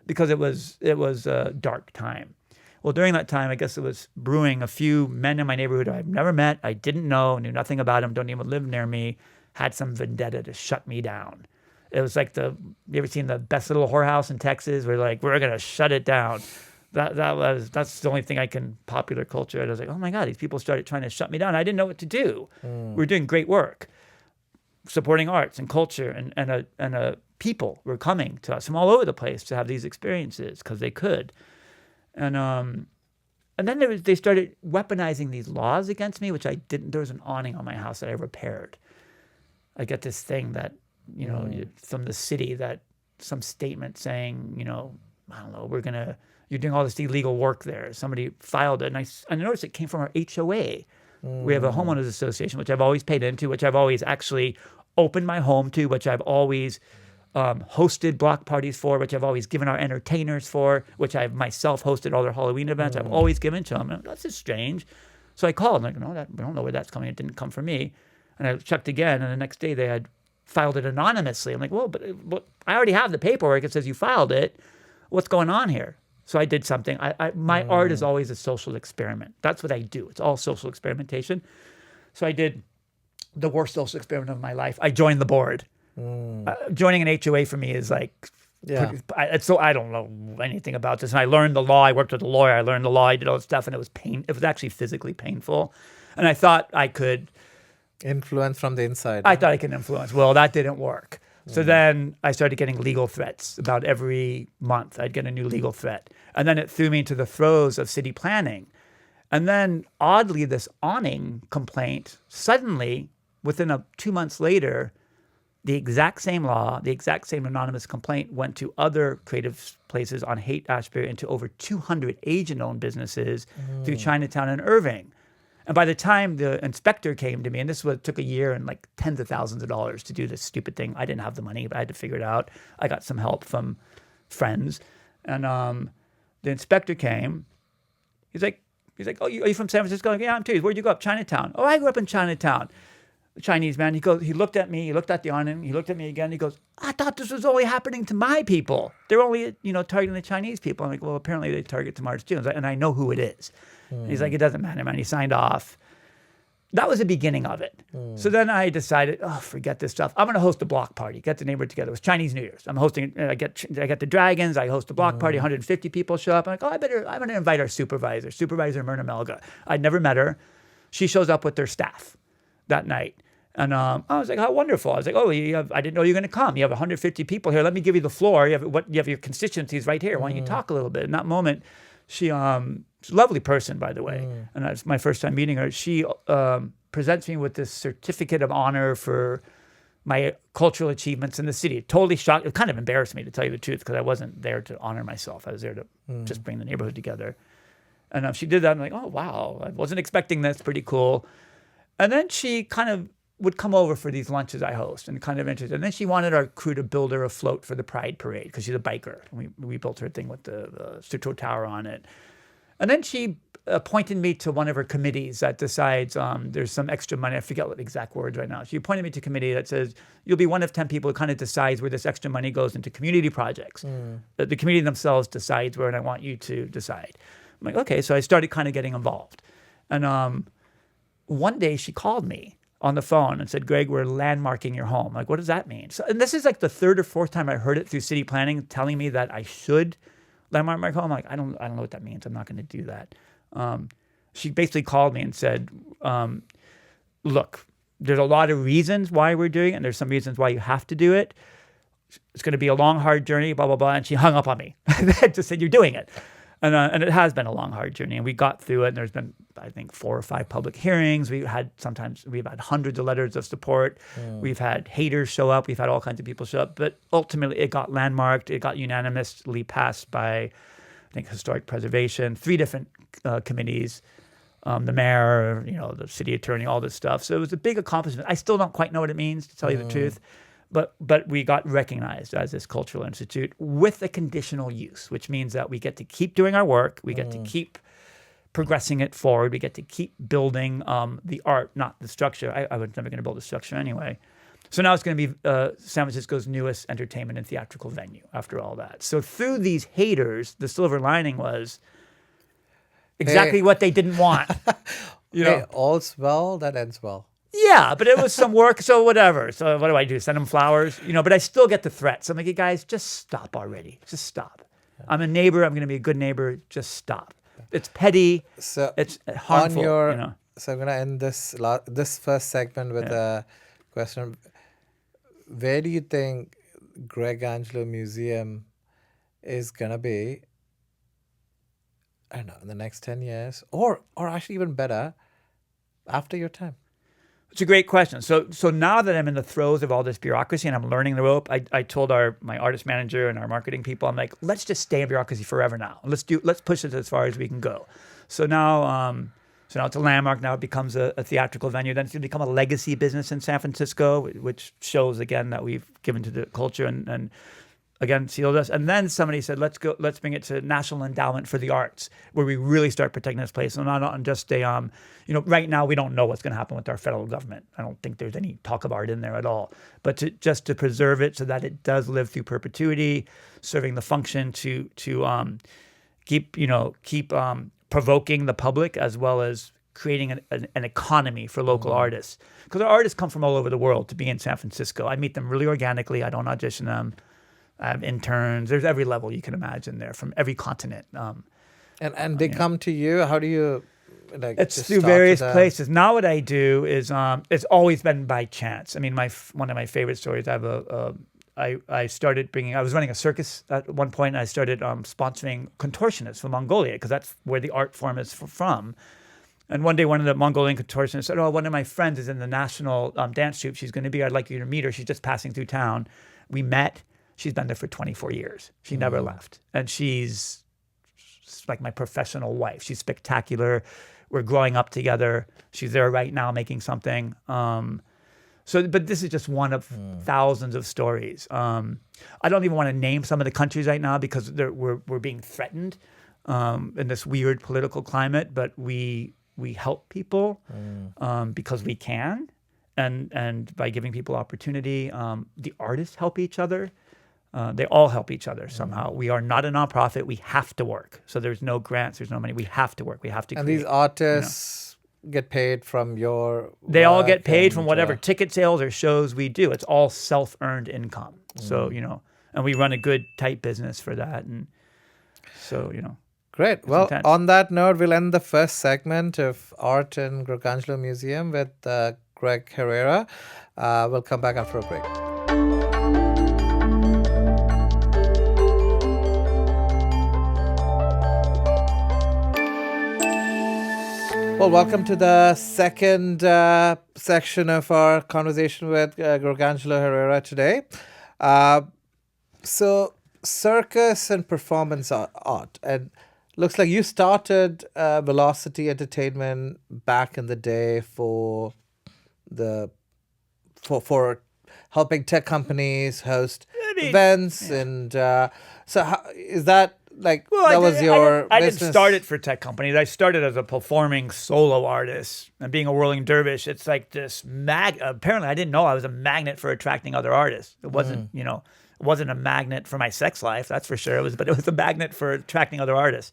because it was a dark time. Well, during that time, I guess it was brewing. A few men in my neighborhood I've never met, I didn't know, knew nothing about them, don't even live near me, had some vendetta to shut me down. It was like you ever seen the Best Little Whorehouse in Texas? We're like, we're gonna shut it down. That's the only thing I can popular culture. And I was like, oh my God, these people started trying to shut me down. I didn't know what to do. We were doing great work. supporting arts and culture and a people were coming to us from all over the place to have these experiences because they could. And then they started weaponizing these laws against me, which I didn't. There was an awning on my house that I repaired. I get this thing that, from the city, that some statement saying, I don't know, you're doing all this illegal work there. Somebody filed it. And I noticed it came from our HOA. We have a homeowners association, which I've always paid into, which I've always actually opened my home to, which I've always hosted block parties for, which I've always given our entertainers for, which I've myself hosted all their Halloween events. I've always given to them. And that's just strange. So I called. I'm like, no, we don't know where that's coming. It didn't come from me. And I checked again, and the next day they had filed it anonymously. I'm like, well, but I already have the paperwork. It says you filed it. What's going on here? So I did something. My art is always a social experiment. That's what I do. It's all social experimentation. So I did the worst social experiment of my life. I joined the board. Joining an HOA for me is like, so I don't know anything about this. And I learned the law. I worked with a lawyer. I learned the law. I did all this stuff, and it was It was actually physically painful. And I thought I could influence from the inside. I thought I could influence. Well, that didn't work. So then I started getting legal threats. About every month, I'd get a new legal threat. And then it threw me into the throes of city planning. And then, oddly, this awning complaint, suddenly, within 2 months later, the exact same law, the exact same anonymous complaint went to other creative places on Haight-Ashbury and to over 200 agent-owned businesses through Chinatown and Irving. And by the time the inspector came to me, and this took a year and like tens of thousands of dollars to do this stupid thing. I didn't have the money, but I had to figure it out. I got some help from friends. And the inspector came. He's like, oh, are you from San Francisco? Like, yeah, I'm too. Where'd you go up? Chinatown. Oh, I grew up in Chinatown. The Chinese man, he looked at me, he looked at the awning, he looked at me again, he goes, I thought this was only happening to my people. They're only, targeting the Chinese people. I'm like, well, apparently they target Tamar's Jews, and I know who it is. He's like, it doesn't matter, man. He signed off. That was the beginning of it. So then I decided, forget this stuff. I'm going to host a block party. Get the neighborhood together. It was Chinese New Year's. I'm hosting. I get the dragons. I host a block party. 150 people show up. I'm like, I'm going to invite our supervisor Myrna Melga. I'd never met her. She shows up with their staff that night. And I was like, how wonderful. I was like, I didn't know you were going to come. You have 150 people here. Let me give you the floor. You have your constituencies right here. Why don't you talk a little bit? In that moment, she's a lovely person, by the way. And that's my first time meeting her. She presents me with this certificate of honor for my cultural achievements in the city. Totally shocked. It kind of embarrassed me, to tell you the truth, because I wasn't there to honor myself. I was there to just bring the neighborhood together. And she did that. I'm like, oh, wow. I wasn't expecting this. Pretty cool. And then she kind of would come over for these lunches I host and kind of interested. And then she wanted our crew to build her a float for the Pride Parade because she's a biker. We built her a thing with the Sutro Tower on it. And then she appointed me to one of her committees that decides there's some extra money. I forget what the exact words right now. She appointed me to a committee that says you'll be one of 10 people who kind of decides where this extra money goes into community projects. The committee themselves decides where, and I want you to decide. I'm like, okay. So I started kind of getting involved. And one day she called me on the phone and said, Greg, we're landmarking your home. I'm like, what does that mean? So, and this is like the third or fourth time I heard it through city planning telling me that I should landmark my home. I'm like, I don't know what that means. I'm not going to do that. She basically called me and said, look, there's a lot of reasons why we're doing it, and there's some reasons why you have to do it. It's going to be a long, hard journey, blah, blah, blah. And she hung up on me. Just said, you're doing it. And it has been a long, hard journey. And we got through it. And there's been, I think, 4 or 5 public hearings. We've had hundreds of letters of support. We've had haters show up. We've had all kinds of people show up. But ultimately, it got landmarked. It got unanimously passed by, I think, Historic Preservation, 3 different committees, the mayor, the city attorney, all this stuff. So it was a big accomplishment. I still don't quite know what it means, to tell you the truth. But we got recognized as this cultural institute with a conditional use, which means that we get to keep doing our work. We get to keep progressing it forward. We get to keep building the art, not the structure. I was never going to build a structure anyway. So now it's going to be San Francisco's newest entertainment and theatrical venue after all that. So through these haters, the silver lining was exactly what they didn't want. All's well that ends well. Yeah, but it was some work, so whatever. So what do I do? Send them flowers? But I still get the threats. I'm like, hey guys, just stop already. Just stop. I'm a neighbor. I'm going to be a good neighbor. Just stop. It's petty. So it's harmful. So I'm going to end this first segment with a question. where do you think Gregangelo Museum is gonna be? I don't know, in the next 10 years, or actually even better, after your time. It's a great question. So now that I'm in the throes of all this bureaucracy and I'm learning the rope, I told my artist manager and our marketing people, I'm like, let's just stay in bureaucracy forever now. Let's push it as far as we can go. So now it's a landmark. Now it becomes a theatrical venue. Then it's going to become a legacy business in San Francisco, which shows again that we've given to the culture and again sealed us. And then somebody said, let's bring it to National Endowment for the Arts, where we really start protecting this place. And not on just a right now we don't know what's going to happen with our federal government. I don't think there's any talk of art in there at all. But just to preserve it so that it does live through perpetuity, serving the function to keep provoking the public as well as creating an economy for local artists. Because our artists come from all over the world to be in San Francisco. I meet them really organically. I don't audition them. I have interns. There's every level you can imagine there from every continent. And they come to you. How do you It's through various places. Now what I do is it's always been by chance. I mean, one of my favorite stories. I have I started I was running a circus at one point. And I started sponsoring contortionists from Mongolia because that's where the art form is from. And one day, one of the Mongolian contortionists said, "Oh, one of my friends is in the national dance troupe. She's going to be. I'd like you to meet her. She's just passing through town." We met. She's been there for 24 years. She never left. And she's like my professional wife. She's spectacular. We're growing up together. She's there right now making something. But this is just one of thousands of stories. I don't even want to name some of the countries right now because we're being threatened in this weird political climate. But we help people because we can. And by giving people opportunity, the artists help each other. They all help each other somehow. We are not a nonprofit. We have to work. So there's no grants. There's no money. We have to work. We have to create. And these artists get paid from your They all get paid from whatever ticket sales or shows we do. It's all self-earned income. So, and we run a good, tight business for that. And so, Great. Well, intense. On that note, we'll end the first segment of Art in Gregangelo Museum with Greg Herrera. We'll come back after a break. Well, welcome to the second section of our conversation with Gregangelo Herrera today. So, circus and performance art. And looks like you started Velocity Entertainment back in the day for helping tech companies host events. And so is that... I didn't start it for tech companies. I started as a performing solo artist and being a whirling dervish. It's like this apparently I didn't know I was a magnet for attracting other artists. It wasn't, it wasn't a magnet for my sex life, that's for sure. But it was a magnet for attracting other artists.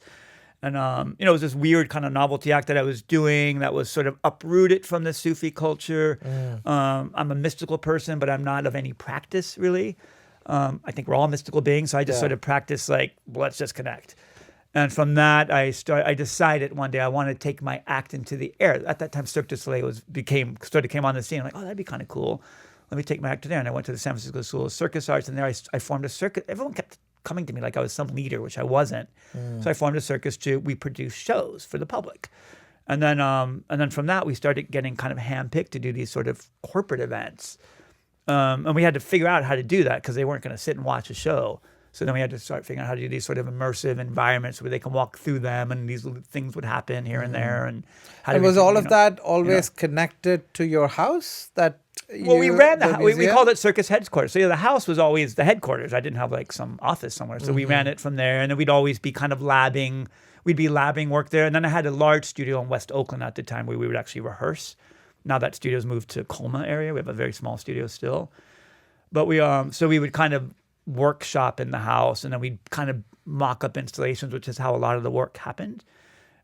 And, it was this weird kind of novelty act that I was doing that was sort of uprooted from the Sufi culture. I'm a mystical person, but I'm not of any practice really. I think we're all mystical beings, so I just sort of practice let's just connect. And from that, I decided one day I wanted to take my act into the air. At that time, Cirque du Soleil came on the scene. I'm like, oh, that'd be kind of cool. Let me take my act to there. And I went to the San Francisco School of Circus Arts, and there I formed a circus. Everyone kept coming to me like I was some leader, which I wasn't. So I formed a circus we produced shows for the public. And then from that, we started getting kind of handpicked to do these sort of corporate events. And we had to figure out how to do that because they weren't going to sit and watch a show. So then we had to start figuring out how to do these sort of immersive environments where they can walk through them and these things would happen here and there. And was all of that always connected to your house? We ran we called it Circus Headquarters. So the house was always the headquarters. I didn't have some office somewhere. So we ran it from there, and then we'd always be kind of labbing. We'd be labbing work there. And then I had a large studio in West Oakland at the time where we would actually rehearse. Now that studio's moved to Colma area. We have a very small studio still. But we would kind of workshop in the house, and then we'd kind of mock up installations, which is how a lot of the work happened.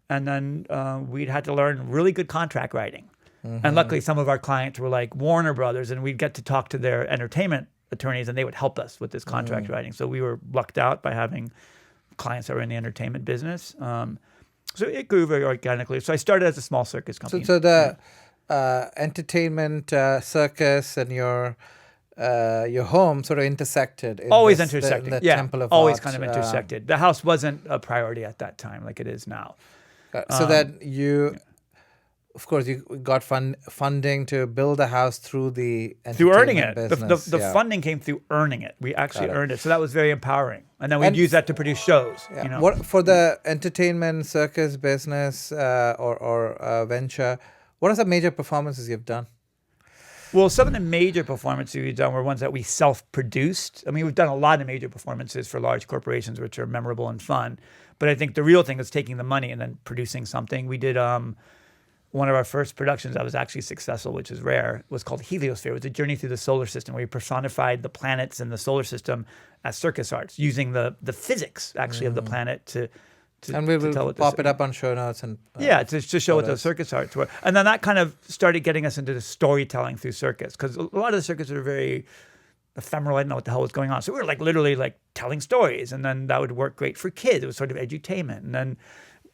And then we'd had to learn really good contract writing. And luckily some of our clients were like Warner Brothers, and we'd get to talk to their entertainment attorneys, and they would help us with this contract writing. So we were lucked out by having clients that were in the entertainment business. So it grew very organically. So I started as a small circus company. So the entertainment circus and your your home sort of intersected. Always in intersecting. the Yeah, Temple of always Art, kind of intersected. The house wasn't a priority at that time like it is now. so that you, of course, you got funding to build a house through the Through earning it. entertainment business. The funding came through earning it. We actually Got it. earned it. So that was very empowering. And then we'd use that to produce shows. Yeah. You know? What for the entertainment circus business or venture? What are the major performances you've done? Well, some of the major performances we've done were ones that we self-produced. I mean, we've done a lot of major performances for large corporations, which are memorable and fun. But I think the real thing is taking the money and then producing something. We did one of our first productions that was actually successful, which is rare, was called Heliosphere. It was a journey through the solar system where we personified the planets in the solar system as circus arts, using the physics, actually, of the planet to and we will pop it up on show notes and to show what those circus arts were. And then that kind of started getting us into the storytelling through circus, because a lot of the circus are very ephemeral. I didn't know what the hell was going on. So we were literally telling stories, and then that would work great for kids. It was sort of edutainment. And then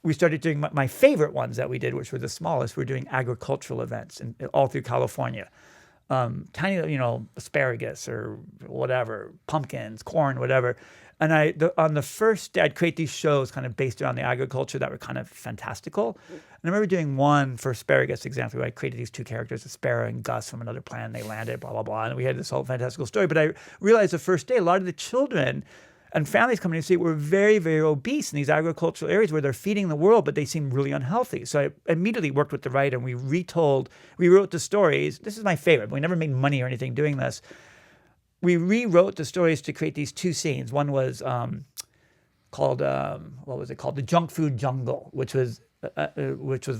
we started doing my favorite ones that we did, which were the smallest. We were doing agricultural events all through California. Tiny, asparagus or whatever, pumpkins, corn, whatever. And on the first day, I'd create these shows kind of based around the agriculture that were kind of fantastical. And I remember doing one for asparagus, example, where I created these two characters, a sparrow and Gus from another planet. They landed, blah, blah, blah. And we had this whole fantastical story. But I realized the first day, a lot of the children and families coming to see it were very, very obese in these agricultural areas where they're feeding the world, but they seem really unhealthy. So I immediately worked with the writer, and we wrote the stories. This is my favorite. We never made money or anything doing this. We rewrote the stories to create these two scenes. One was called, what was it called? The Junk Food Jungle, which was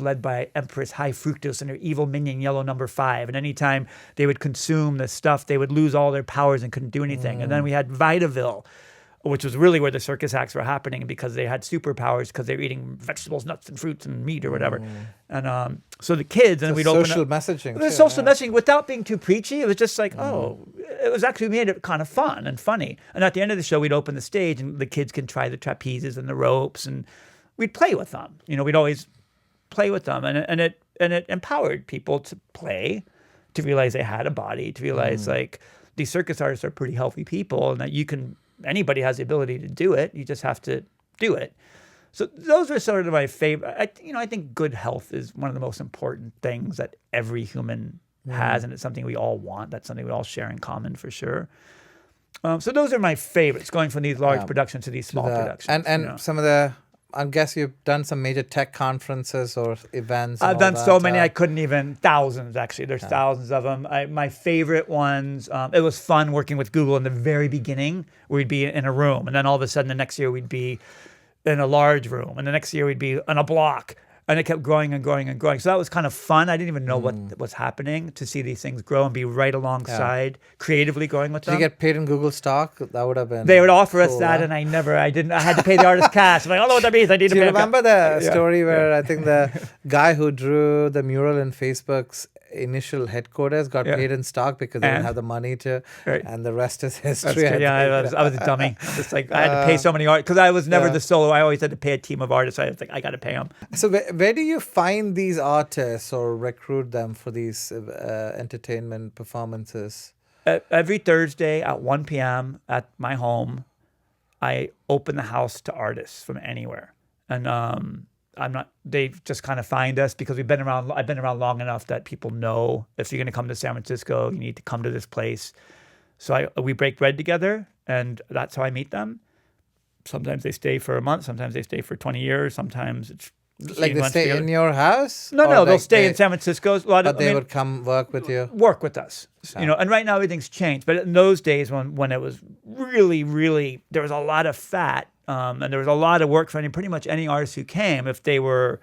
led by Empress High Fructose and her evil minion, Yellow Number 5. And anytime they would consume the stuff, they would lose all their powers and couldn't do anything. And then we had Vitaville, which was really where the circus acts were happening, because they had superpowers because they were eating vegetables, nuts, and fruits and meat or whatever. And so the kids, and we'd open social messaging. It was social messaging without being too preachy. It was just it was actually made it kind of fun and funny. And at the end of the show, we'd open the stage, and the kids can try the trapezes and the ropes, and we'd play with them. We'd always play with them, and it empowered people to play, to realize they had a body, to realize these circus artists are pretty healthy people, and that anybody has the ability to do it. You just have to do it. So those are sort of my favorite. I think good health is one of the most important things that every human has, and it's something we all want. That's something we all share in common for sure. So those are my favorites, going from these large productions to these small productions. And some of the, I guess you've done some major tech conferences or events. I've done so many, I couldn't even, thousands actually. There's thousands of them. My favorite ones, it was fun working with Google in the very beginning, where we'd be in a room, and then all of a sudden the next year we'd be in a large room, and the next year we'd be on a block. And it kept growing and growing and growing. So that was kind of fun. I didn't even know what was happening, to see these things grow and be right alongside, creatively going with them. Did you get paid in Google stock? That would have been. They would offer us that, and I didn't. I had to pay the artist cash. I'm like, I don't know what that means. I need to pay. Do you remember the story where I think the guy who drew the mural in Facebook's initial headquarters got paid in stock because they didn't have the money to, and the rest is history. I was a dummy. Just I had to pay so many artists, because I was never the solo. I always had to pay a team of artists. I was like, I got to pay them. So where do you find these artists or recruit them for these entertainment performances? Every Thursday at 1 p.m. at my home, I open the house to artists from anywhere, and they just kind of find us because I've been around long enough that people know, if you're going to come to San Francisco, you need to come to this place. So we break bread together, and that's how I meet them. Sometimes they stay for a month, sometimes they stay for 20 years, sometimes it's like they stay in your house? No, they'll stay in San Francisco. But they would come work with you? Work with us. And right now everything's changed. But in those days when it was really, really, there was a lot of fat, and there was a lot of work for pretty much any artist who came. If they were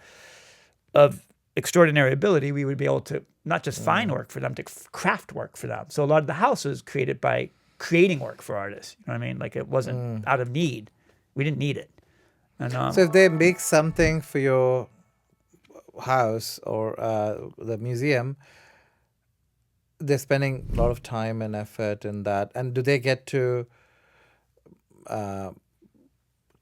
of extraordinary ability, we would be able to not just find work for them, to craft work for them. So a lot of the house was created by creating work for artists. You know what I mean? Like, it wasn't out of need. We didn't need it. And, so if they make something for your house or the museum, they're spending a lot of time and effort in that. And do they get to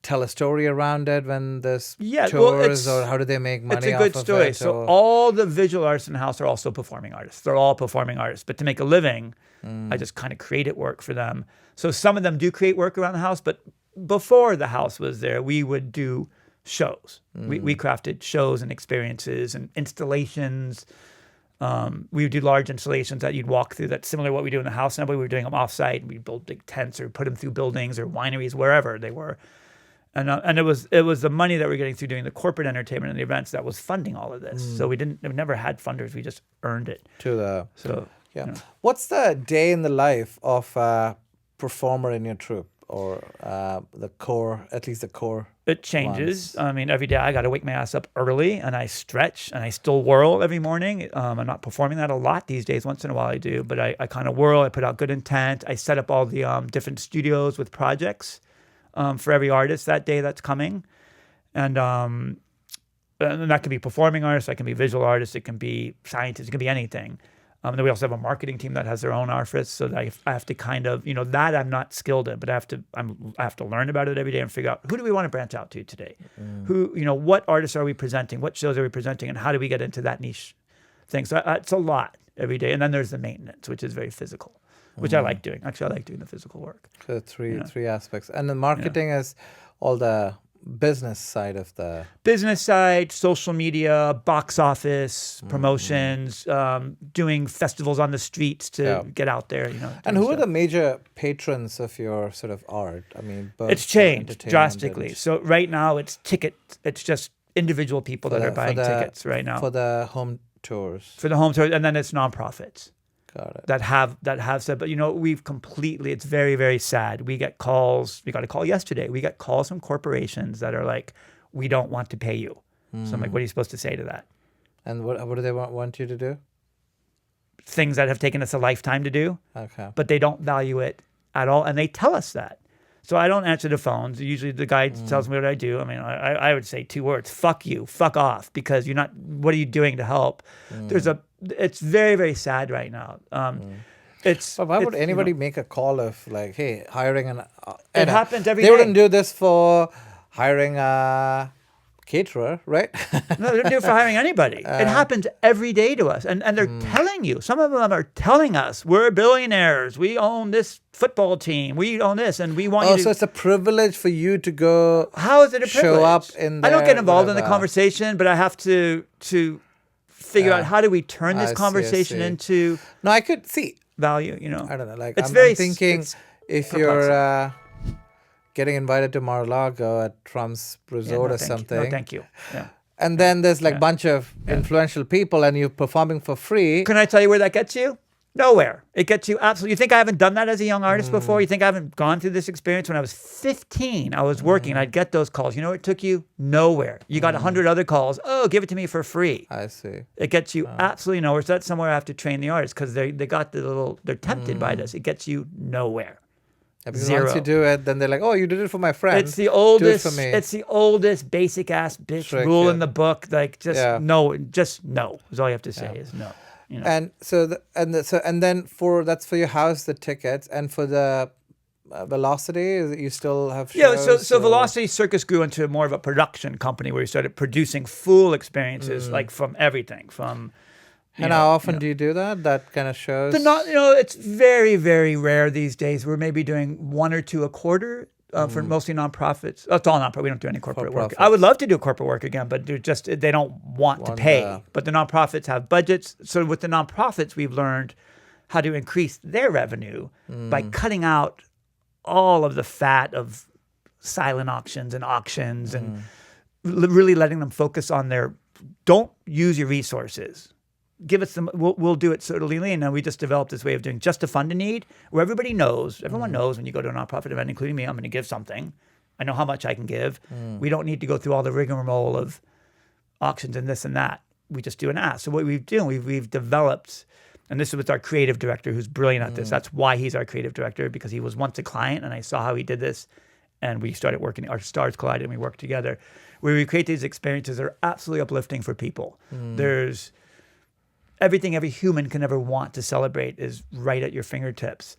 tell a story around it when there's Yeah, tours, or how do they make money? It's a good off story. Of it, So or... all the visual artists in the house are also performing artists. They're all performing artists. But to make a living, I just kind of created work for them. So some of them do create work around the house, but before the house was there, we would do shows. We crafted shows and experiences and installations. We would do large installations that you'd walk through. That's similar to what we do in the house now, but we were doing them offsite. We'd build big tents or put them through buildings or wineries, wherever they were. And it was the money that we're getting through doing the corporate entertainment and the events that was funding all of this. So we never had funders. We just earned it. Yeah. You know. What's the day in the life of a performer in your troupe, or the core? It changes. Ones. I mean, every day I got to wake my ass up early, and I stretch, and I still whirl every morning. I'm not performing that a lot these days. Once in a while I do, but I kind of whirl. I put out good intent. I set up all the different studios with projects for every artist that day that's coming, and that can be performing artists, that can be visual artists, it can be scientists, it can be anything. Then we also have a marketing team that has their own artists, so that I have to kind of, that I'm not skilled in, but I have to learn about it every day and figure out, who do we want to branch out to today? Who, what artists are we presenting? What shows are we presenting? And how do we get into that niche thing? So it's a lot every day. And then there's the maintenance, which is very physical, which I like doing. Actually, I like doing the physical work. So three aspects. And the marketing is all the business side of the... Business side, social media, box office, promotions, doing festivals on the streets to get out there. And who are the major patrons of your sort of art? I mean, both it's changed drastically. So right now it's tickets. It's just individual people that are buying tickets right now. For the home tours. For the home tours, and then it's nonprofits. Got it. That have said, but it's very, very sad. We get calls. We got a call yesterday. We get calls from corporations that are like, we don't want to pay you. So I'm like, what are you supposed to say to that? And what do they want you to do? Things that have taken us a lifetime to do. Okay. But they don't value it at all, and they tell us that. So I don't answer the phones. Usually the guy tells me what I do. I mean, I would say 2 words: fuck you, fuck off, because you're not. What are you doing to help? It's very, very sad right now. But why would anybody make a call of like, hey, hiring an... it happens every day. They wouldn't do this for hiring a caterer, right? No, they don't do it for hiring anybody. It happens every day to us. And they're telling you. Some of them are telling us, we're billionaires. We own this football team. We own this. And we want you to... so it's a privilege for you to go... How is it a privilege? Show up in I don't get involved in the conversation, but I have to figure out, how do we turn this conversation into... No, I could see... value, I don't know. Like, it's I'm thinking if you're getting invited to Mar-a-Lago at Trump's resort or something. No, thank you. Yeah. And then there's like a bunch of influential people and you're performing for free. Can I tell you where that gets you? Nowhere. It gets you absolutely... You think I haven't done that as a young artist before? You think I haven't gone through this experience? When I was 15, I was working and I'd get those calls. You know where it took you? Nowhere. You got 100 other calls. Oh, give it to me for free. I see. It gets you absolutely nowhere. So that's somewhere I have to train the artists, because they got they're tempted by this. It gets you nowhere. Yeah, because Zero. once you do it, then they're like, oh, you did it for my friend. It's the oldest. Do it for me. It's the oldest basic ass bitch Trick, rule in the book. Like no, just no. Is all you have to say is no. And and then that's for your house, the tickets, and for the Velocity, you still have shows? Yeah, so Velocity Circus grew into more of a production company where we started producing full experiences, like from everything from. And how often do you do that? That kind of shows? It's very, very rare these days. We're maybe doing 1 or 2 a quarter for mostly nonprofits. It's all nonprofit. We don't do any corporate work. I would love to do corporate work again, but they don't want to pay. But the nonprofits have budgets. So with the nonprofits, we've learned how to increase their revenue by cutting out all of the fat of silent auctions and really letting them focus on don't use your resources. Give us some. We'll do it sort of lean. And we just developed this way of doing just to fund a need, where everybody knows. Everyone knows when you go to a nonprofit event, including me, I'm going to give something. I know how much I can give. We don't need to go through all the rigmarole of auctions and this and that. We just do an ask. So what we've done, we've developed, and this is with our creative director, who's brilliant at this. That's why he's our creative director, because he was once a client, and I saw how he did this, and we started working. Our stars collided, and we worked together, where we create these experiences that are absolutely uplifting for people. There's everything every human can ever want to celebrate is right at your fingertips.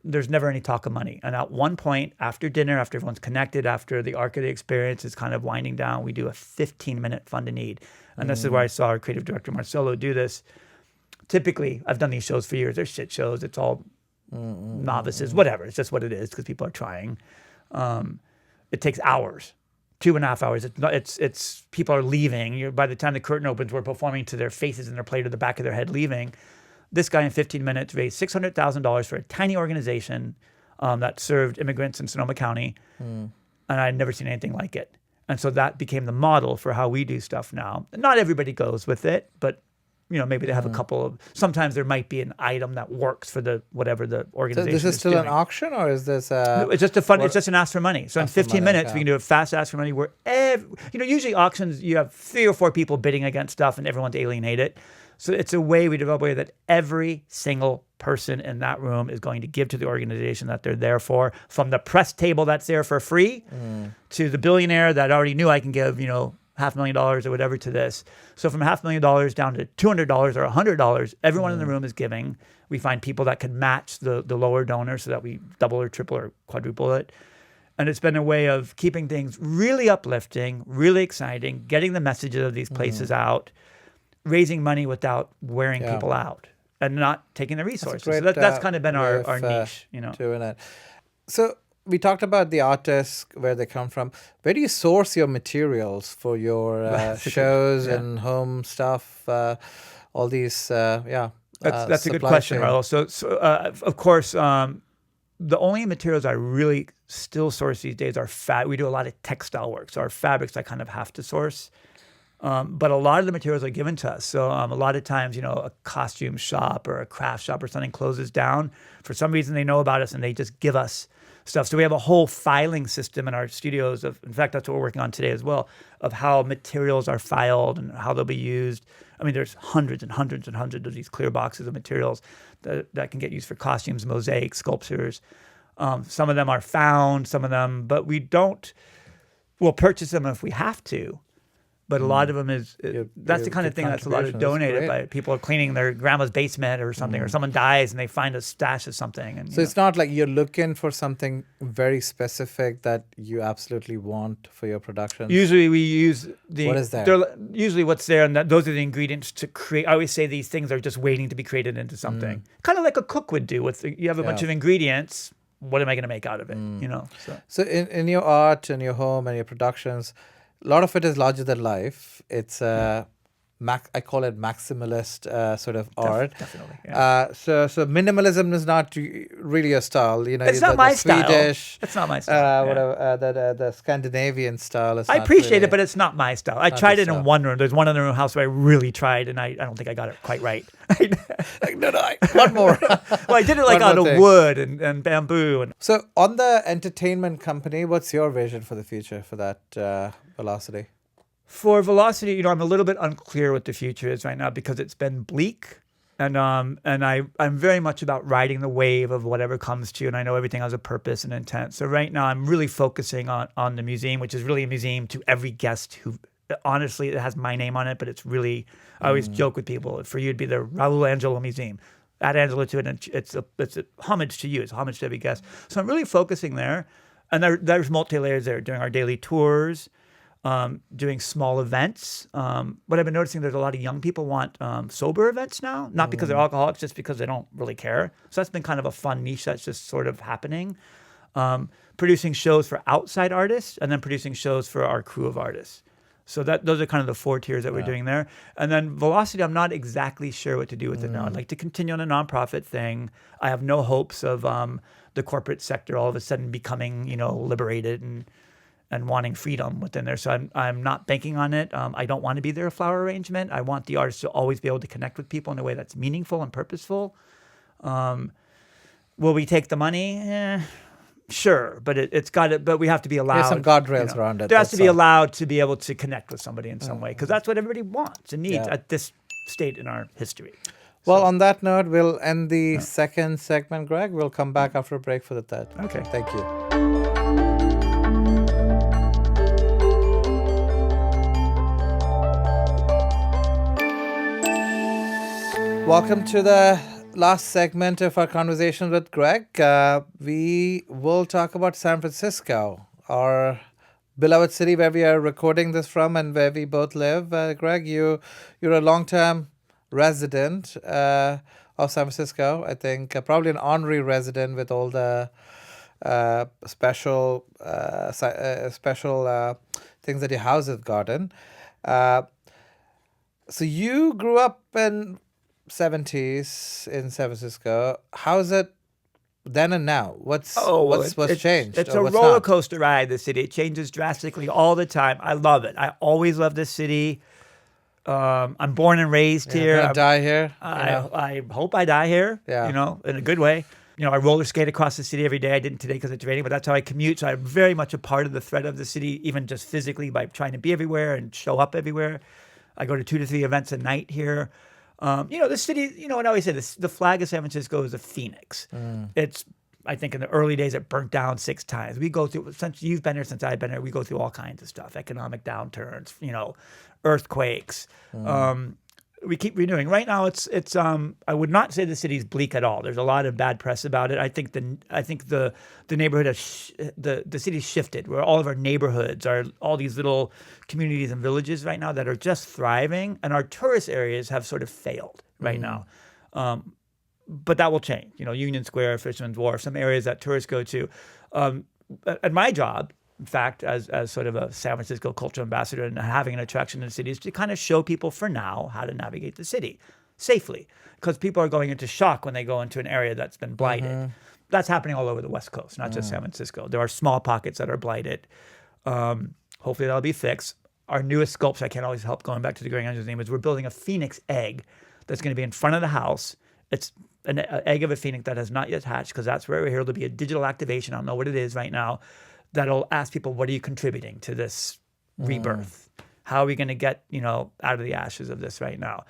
there's never any talk of money. And at one point, after dinner, after everyone's connected, after the arc of the experience is kind of winding down, we do a 15-minute fund a need. And this is where I saw our creative director, Marcelo, do this. Typically, I've done these shows for years. They're shit shows. It's all novices, whatever. It's just what it is because people are trying. It takes hours, 2.5 hours. It's people are leaving. By the time the curtain opens, we're performing to their faces and their plate or the back of their head leaving. This guy in 15 minutes raised $600,000 for a tiny organization that served immigrants in Sonoma County. And I'd never seen anything like it. And so that became the model for how we do stuff now. Not everybody goes with it, but maybe they have a couple of. Sometimes there might be an item that works for whatever the organization. So this is still doing. an auction, or is this? It's just it's just an ask for money. So in 15 minutes, we can do a fast ask for money. Where usually auctions, you have 3 or 4 people bidding against stuff, and everyone's alienate it. So it's a way we develop a way that every single person in that room is going to give to the organization that they're there for, from the press table that's there for free to the billionaire that already knew I can give, $500,000 or whatever to this. So from $500,000 down to $200 or $100, everyone in the room is giving. We find people that can match the lower donor so that we double or triple or quadruple it. And it's been a way of keeping things really uplifting, really exciting, getting the messages of these places out, raising money without wearing people out and not taking the resources. That's kind of been our niche, Doing it. So we talked about the artists, where they come from. Where do you source your materials for your shows and home stuff? All these, That's a good question, Rahul. So of course, the only materials I really still source these days are we do a lot of textile work. So our fabrics I kind of have to source. But a lot of the materials are given to us. So a lot of times, a costume shop or a craft shop or something closes down. For some reason, they know about us and they just give us stuff. So we have a whole filing system in our studios. In fact, that's what we're working on today as well, of how materials are filed and how they'll be used. I mean, there's hundreds and hundreds and hundreds of these clear boxes of materials that can get used for costumes, mosaics, sculptures. Some of them are found, some of them, but we'll purchase them if we have to. But a lot of them that's the kind of thing that's a lot of donated by people cleaning their grandma's basement or something, or someone dies and they find a stash of something. And, so it's not like you're looking for something very specific that you absolutely want for your production. Usually we use what is there? Usually what's there, and those are the ingredients to create. I always say these things are just waiting to be created into something. Kind of like a cook would do. You have a bunch of ingredients. What am I going to make out of it? So in your art and your home and your productions, a lot of it is larger than life. It's I call it maximalist sort of art. Definitely. Yeah. So minimalism is not really your style. It's not my style. Swedish, it's not my style. Whatever. The Scandinavian style is. I appreciate it, but it's not my style. I tried it in one room. There's one in the room house where I really tried, and I don't think I got it quite right. One more. Well, I did it out of wood and bamboo. So on the entertainment company, what's your vision for the future for that Velocity? For Velocity, I'm a little bit unclear what the future is right now because it's been bleak, and I'm very much about riding the wave of whatever comes to you, and I know everything has a purpose and intent. So right now, I'm really focusing on the museum, which is really a museum to every guest who, honestly, it has my name on it, but it's really, I always joke with people, for you it'd be the Rahul Angelo Museum. Add Angelo to it, and it's a homage to you. It's a homage to every guest. So I'm really focusing there, and there's multi-layers there, doing our daily tours, doing small events. What I've been noticing, there's a lot of young people want sober events now, not because they're alcoholics, just because they don't really care. So that's been kind of a fun niche that's just sort of happening. Producing shows for outside artists, and then producing shows for our crew of artists. So those are kind of the 4 tiers that we're doing there. And then Velocity, I'm not exactly sure what to do with it now. I'd like to continue on a nonprofit thing. I have no hopes of the corporate sector all of a sudden becoming, liberated and wanting freedom within there. So I'm not banking on it. I don't want to be their flower arrangement. I want the artists to always be able to connect with people in a way that's meaningful and purposeful. Will we take the money? Sure, but it's got it. But we have to be allowed. There's some guardrails around it. There has to be allowed to be able to connect with somebody in some way, because that's what everybody wants and needs at this state in our history. Well, on that note, we'll end the second segment, Greg. We'll come back after a break for the third. Okay. Thank you. Welcome to the last segment of our conversation with Greg, we will talk about San Francisco, our beloved city where we are recording this from and where we both live. Greg, you're a long-term resident of San Francisco. I think probably an honorary resident with all the special things that your house has gotten. So you grew up in 70s in San Francisco. How's it then and now? What's changed? It's or a what's roller not? coaster ride, the city. It changes drastically all the time. I love it. I always love this city. I'm born and raised here. Gonna die here. I hope I die here, Yeah. In a good way. I roller skate across the city every day. I didn't today because it's raining, but that's how I commute. So I'm very much a part of the thread of the city, even just physically by trying to be everywhere and show up everywhere. I go to 2 to 3 events a night here. The city, and I always say this, the flag of San Francisco is a phoenix. It's, I think in the early days, it burnt down 6 times. We go through, since you've been here, since I've been here, we go through all kinds of stuff, economic downturns, earthquakes. We keep renewing. Right now, it's. I would not say the city's bleak at all. There's a lot of bad press about it. I think the neighborhood has the city's shifted, where all of our neighborhoods are all these little communities and villages right now that are just thriving, and our tourist areas have sort of failed right now. But that will change. Union Square, Fisherman's Wharf, some areas that tourists go to. At my job, in fact, as sort of a San Francisco cultural ambassador and having an attraction in the city is to kind of show people for now how to navigate the city safely. Because people are going into shock when they go into an area that's been blighted. That's happening all over the West Coast, not just San Francisco. There are small pockets that are blighted. Hopefully that'll be fixed. Our newest sculpture, I can't always help going back to the Gregangelo's name, is we're building a phoenix egg that's going to be in front of the house. It's an egg of a phoenix that has not yet hatched because that's where we're here. There'll be a digital activation. I don't know what it is right now. That'll ask people, what are you contributing to this rebirth? How are we going to get, out of the ashes of this right now?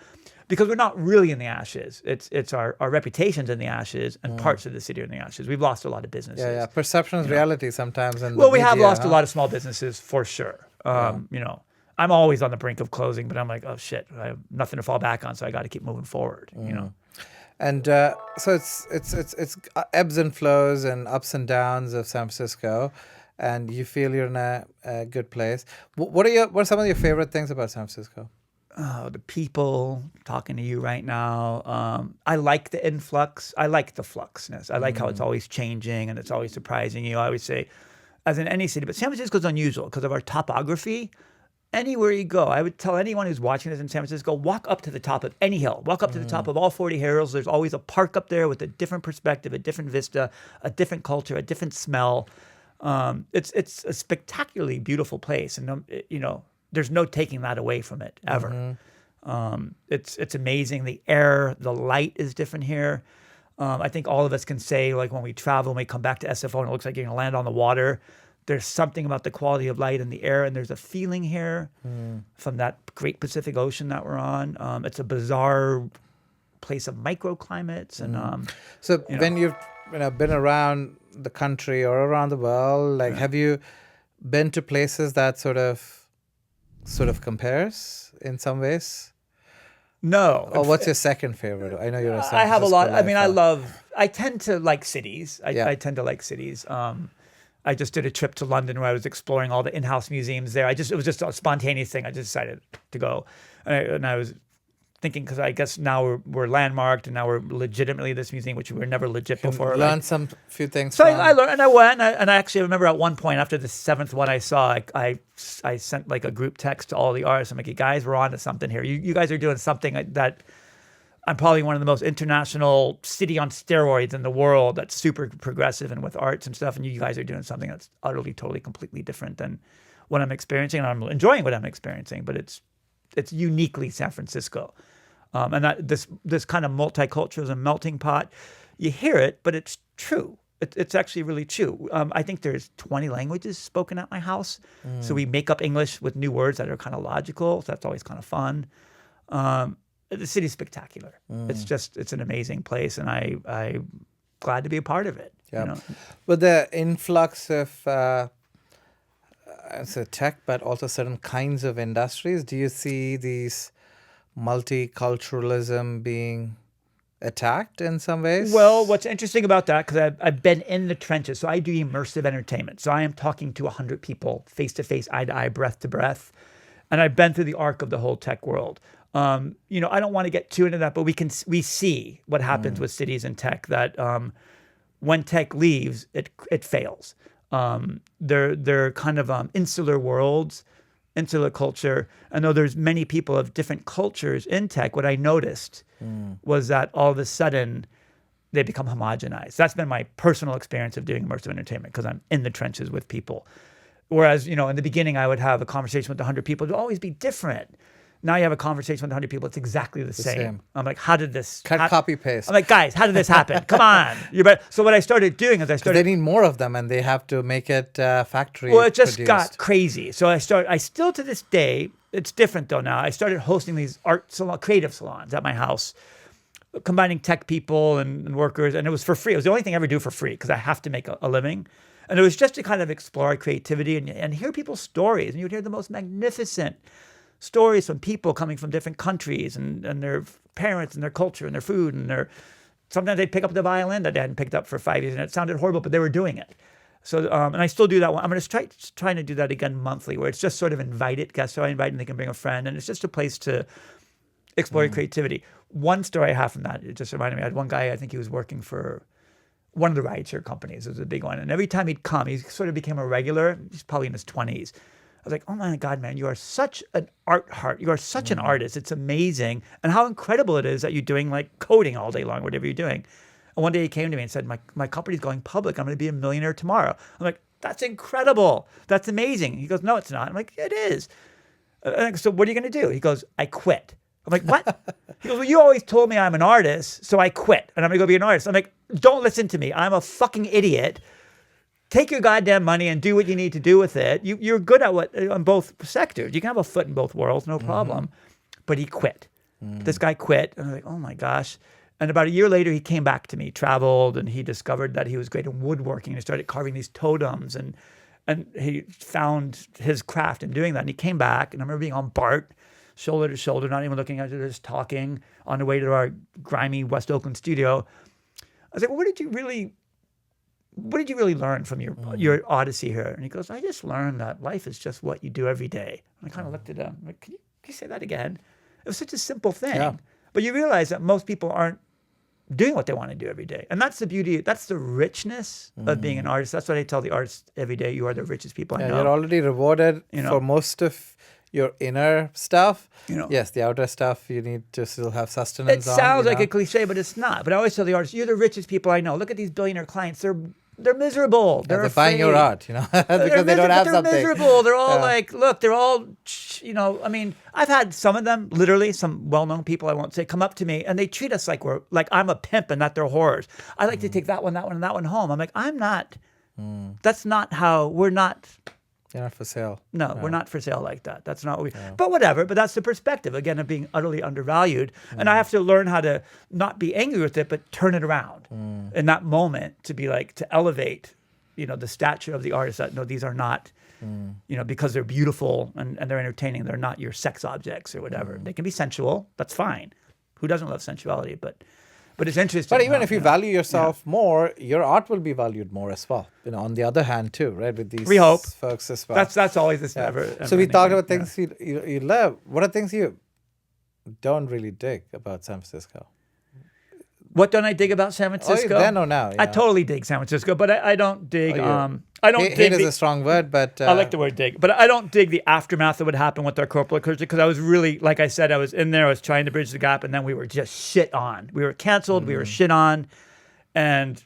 Because we're not really in the ashes. It's our reputation's in the ashes and parts of the city are in the ashes. We've lost a lot of businesses. Yeah. Perception is reality sometimes. We have lost a lot of small businesses for sure. I'm always on the brink of closing, but I'm like, oh shit, I have nothing to fall back on, so I got to keep moving forward. And so it's ebbs and flows and ups and downs of San Francisco. And you feel you're in a good place. What are some of your favorite things about San Francisco? The people talking to you right now. I like the influx. I like the fluxness. I like how it's always changing and it's always surprising you. I always say, as in any city, but San Francisco is unusual because of our topography. Anywhere you go, I would tell anyone who's watching this in San Francisco, walk up to the top of any hill. Walk up to the top of all 40 hills. There's always a park up there with a different perspective, a different vista, a different culture, a different smell. It's a spectacularly beautiful place, and there's no taking that away from it ever. It's amazing. The air, the light is different here. I think all of us can say, like when we travel, when we come back to SFO, and it looks like you're going to land on the water. There's something about the quality of light and the air, and there's a feeling here from that great Pacific Ocean that we're on. It's a bizarre place of microclimates, and so when you've been around the country or around the world, have you been to places that sort of compares in some ways? No. Or what's your second favorite? I know you're a San I have a lot. Francisco I tend to like cities. I tend to like cities. I just did a trip to London where I was exploring all the in-house museums there. It was just a spontaneous thing. I just decided to go, and I was thinking, because I guess now we're landmarked and now we're legitimately this museum, which we were never legit before. Learned some few things. So I learned, and I went, and I actually remember at one point after the 7th one I saw, I sent like a group text to all the artists. I'm like, you guys, we're on to something here. You guys are doing something that I'm probably one of the most international city on steroids in the world that's super progressive and with arts and stuff. And you guys are doing something that's utterly, totally, completely different than what I'm experiencing. And I'm enjoying what I'm experiencing, but it's uniquely San Francisco. And that this kind of multiculturalism melting pot, you hear it, but it's true. It's actually really true. I think there's 20 languages spoken at my house. So we make up English with new words that are kind of logical. So that's always kind of fun. The city's spectacular. It's an amazing place, and I'm glad to be a part of it. Yeah. With the influx of tech, but also certain kinds of industries, do you see these multiculturalism being attacked in some ways? Well, what's interesting about that, because I've been in the trenches, so I do immersive entertainment. So I am talking to 100 people face to face, eye to eye, breath to breath. And I've been through the arc of the whole tech world. I don't want to get too into that, but we see what happens with cities and tech, that when tech leaves, it fails. They're kind of insular worlds, insular culture. I know there's many people of different cultures in tech. What I noticed was that all of a sudden they become homogenized. That's been my personal experience of doing immersive entertainment, because I'm in the trenches with people. Whereas, in the beginning, I would have a conversation with 100 people. It would always be different. Now you have a conversation with 100 people. It's exactly the same. I'm like, how did this... Copy, paste. I'm like, guys, how did this happen? Come on. So what I started doing is They need more of them, and they have to make it factory Well, it just produced. got crazy. So I still to this day, it's different though now. I started hosting these creative salons at my house, combining tech people and workers, and it was for free. It was the only thing I ever do for free, because I have to make a living. And it was just to kind of explore creativity and hear people's stories. And you'd hear the most magnificent stories from people coming from different countries and their parents and their culture and their food and sometimes they'd pick up the violin that they hadn't picked up for 5 years, and it sounded horrible, but they were doing it. So and I still do that one. I'm going to trying to do that again monthly, where it's just sort of invited guests. So I invite and they can bring a friend, and it's just a place to explore creativity. One story I have from that, it just reminded me. I had one guy, I think he was working for one of the rideshare companies. It was a big one, and every time he'd come, he sort of became a regular. He's probably in his 20s. I was like, oh my God, man, you are such an art heart. You are such an artist. It's amazing. And how incredible it is that you're doing like coding all day long, whatever you're doing. And one day he came to me and said, my company's going public. I'm going to be a millionaire tomorrow. I'm like, that's incredible. That's amazing. He goes, no, it's not. I'm like, it is. So what are you going to do? He goes, I quit. I'm like, what? He goes, well, you always told me I'm an artist, so I quit. And I'm going to go be an artist. I'm like, don't listen to me. I'm a fucking idiot. Take your goddamn money and do what you need to do with it. You're good at on both sectors. You can have a foot in both worlds, no problem. But he quit. This guy quit. And I'm like, oh my gosh. And about a year later, he came back to me, traveled, and he discovered that he was great in woodworking. He started carving these totems, and he found his craft in doing that. And he came back, and I remember being on BART, shoulder to shoulder, not even looking at each other, just talking on the way to our grimy West Oakland studio. I was like, well, what did you really learn from your odyssey here? And he goes, I just learned that life is just what you do every day. And I kind of looked at him, like, can you say that again? It was such a simple thing. Yeah. But you realize that most people aren't doing what they want to do every day. And that's the beauty, that's the richness of being an artist. That's what I tell the artists every day. You are the richest people I know. You're already rewarded for most of your inner stuff. Yes, the outer stuff, you need to still have sustenance. It sounds like a cliche, but it's not. But I always tell the artists, you're the richest people I know. Look at these billionaire clients. They're miserable. They're buying your art, because they don't have something. They're miserable. They're all like, look, they're all, I mean, I've had some of them, literally, some well-known people, I won't say, come up to me, and they treat us like I'm a pimp and that they're whores. I like to take that one, and that one home. I'm like, I'm not. That's not how, we're not. You're not for sale. No, we're not for sale like that. That's not what we... No. But whatever. But that's the perspective, again, of being utterly undervalued. And I have to learn how to not be angry with it, but turn it around in that moment to be like, to elevate, the stature of the artist that, no, these are not, because they're beautiful and they're entertaining. They're not your sex objects or whatever. They can be sensual. That's fine. Who doesn't love sensuality? But it's interesting. But even if you value yourself more, your art will be valued more as well. On the other hand, too, right? With these folks as well. That's always this ever. So we talked about things you love. What are things you don't really dig about San Francisco? What don't I dig about San Francisco? Then or now? I totally dig San Francisco, but I don't dig. I don't dig. Hate is a strong word, but I like the word dig. But I don't dig the aftermath that would happen with our corporate culture, because I was really, like I said, I was in there. I was trying to bridge the gap, and then we were just shit on. We were canceled. We were shit on, and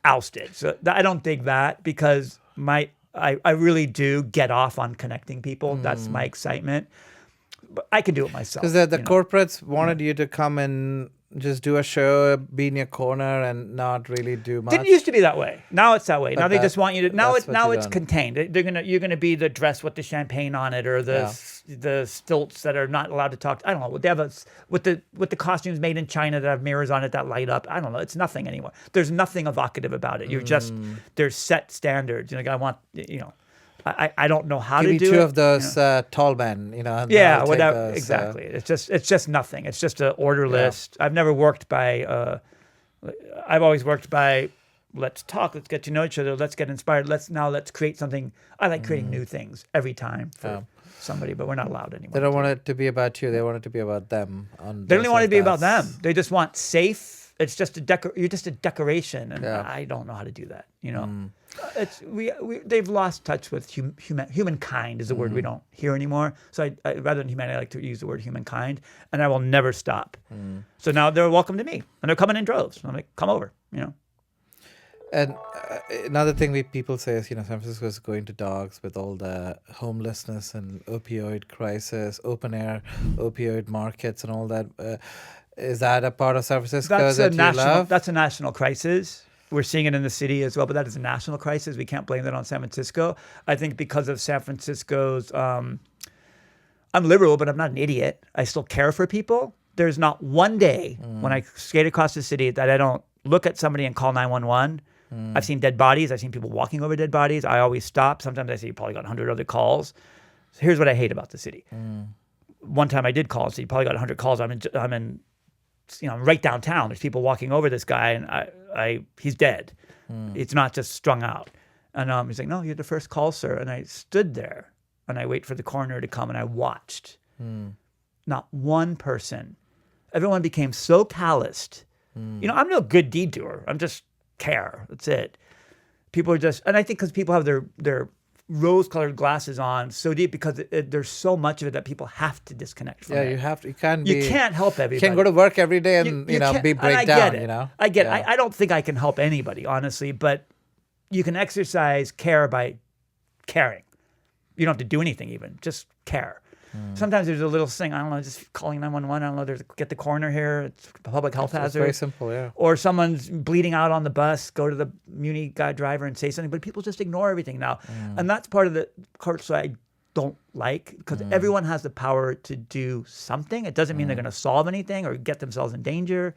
ousted. So I don't dig that, because I really do get off on connecting people. That's my excitement. But I can do it myself. Because the corporates wanted you to come and just do a show, be in your corner, and not really do much. Didn't used to be that way. Now it's that way. Now they just want you to. Now it's contained. You're gonna be the dress with the champagne on it, or the stilts that are not allowed to talk. I don't know. They have with the costumes made in China that have mirrors on it that light up. I don't know. It's nothing anymore. There's nothing evocative about it. You're just there's set standards. I want I don't know how Give to me do two it. of those tall men, and Yeah, I'll take whatever. those, Exactly. It's just nothing. It's just an order list. I've never worked by. I've always worked by. Let's talk. Let's get to know each other. Let's get inspired. Let's create something. I like creating new things every time for somebody, but we're not allowed anymore. They don't want it to be about you. They want it to be about them. They don't want it to be about them. They just want safe. It's just you're just a decoration, and I don't know how to do that. It's they've lost touch with humankind is a word we don't hear anymore. So I rather than humanity, I like to use the word humankind, and I will never stop. So now they're welcome to me, and they're coming in droves. I'm like, come over, And another thing people say is, San Francisco is going to dogs with all the homelessness and opioid crisis, open air opioid markets and all that. Is that a part of San Francisco that you love? That's a national crisis. We're seeing it in the city as well, but that is a national crisis. We can't blame that on San Francisco. I think because of San Francisco's, I'm liberal, but I'm not an idiot. I still care for people. There's not one day when I skate across the city that I don't look at somebody and call 911. I've seen dead bodies. I've seen people walking over dead bodies. I always stop. Sometimes I say, you probably got 100 other calls. So here's what I hate about the city. One time I did call, so you probably got 100 calls. I'm in right downtown. There's people walking over this guy, and he's dead. It's not just strung out. And he's like, no, you're the first call, sir. And I stood there, and I wait for the coroner to come, and I watched. Not one person. Everyone became so calloused. I'm no good deed doer. I'm just care. That's it. People are just, and I think because people have their rose-colored glasses on so deep because there's so much of it that people have to disconnect from it. You have to. You can't help everybody. You can't go to work every day and be breakdown. I get it. I don't think I can help anybody, honestly, but you can exercise care by caring. You don't have to do anything even. Just care. Sometimes there's a little thing, I don't know, just calling 911, I don't know, get the coroner here, it's a public health hazard. It's very simple, yeah. Or someone's bleeding out on the bus, go to the muni guy driver and say something, but people just ignore everything now. And that's part of the culture I don't like, because everyone has the power to do something. It doesn't mean they're going to solve anything or get themselves in danger.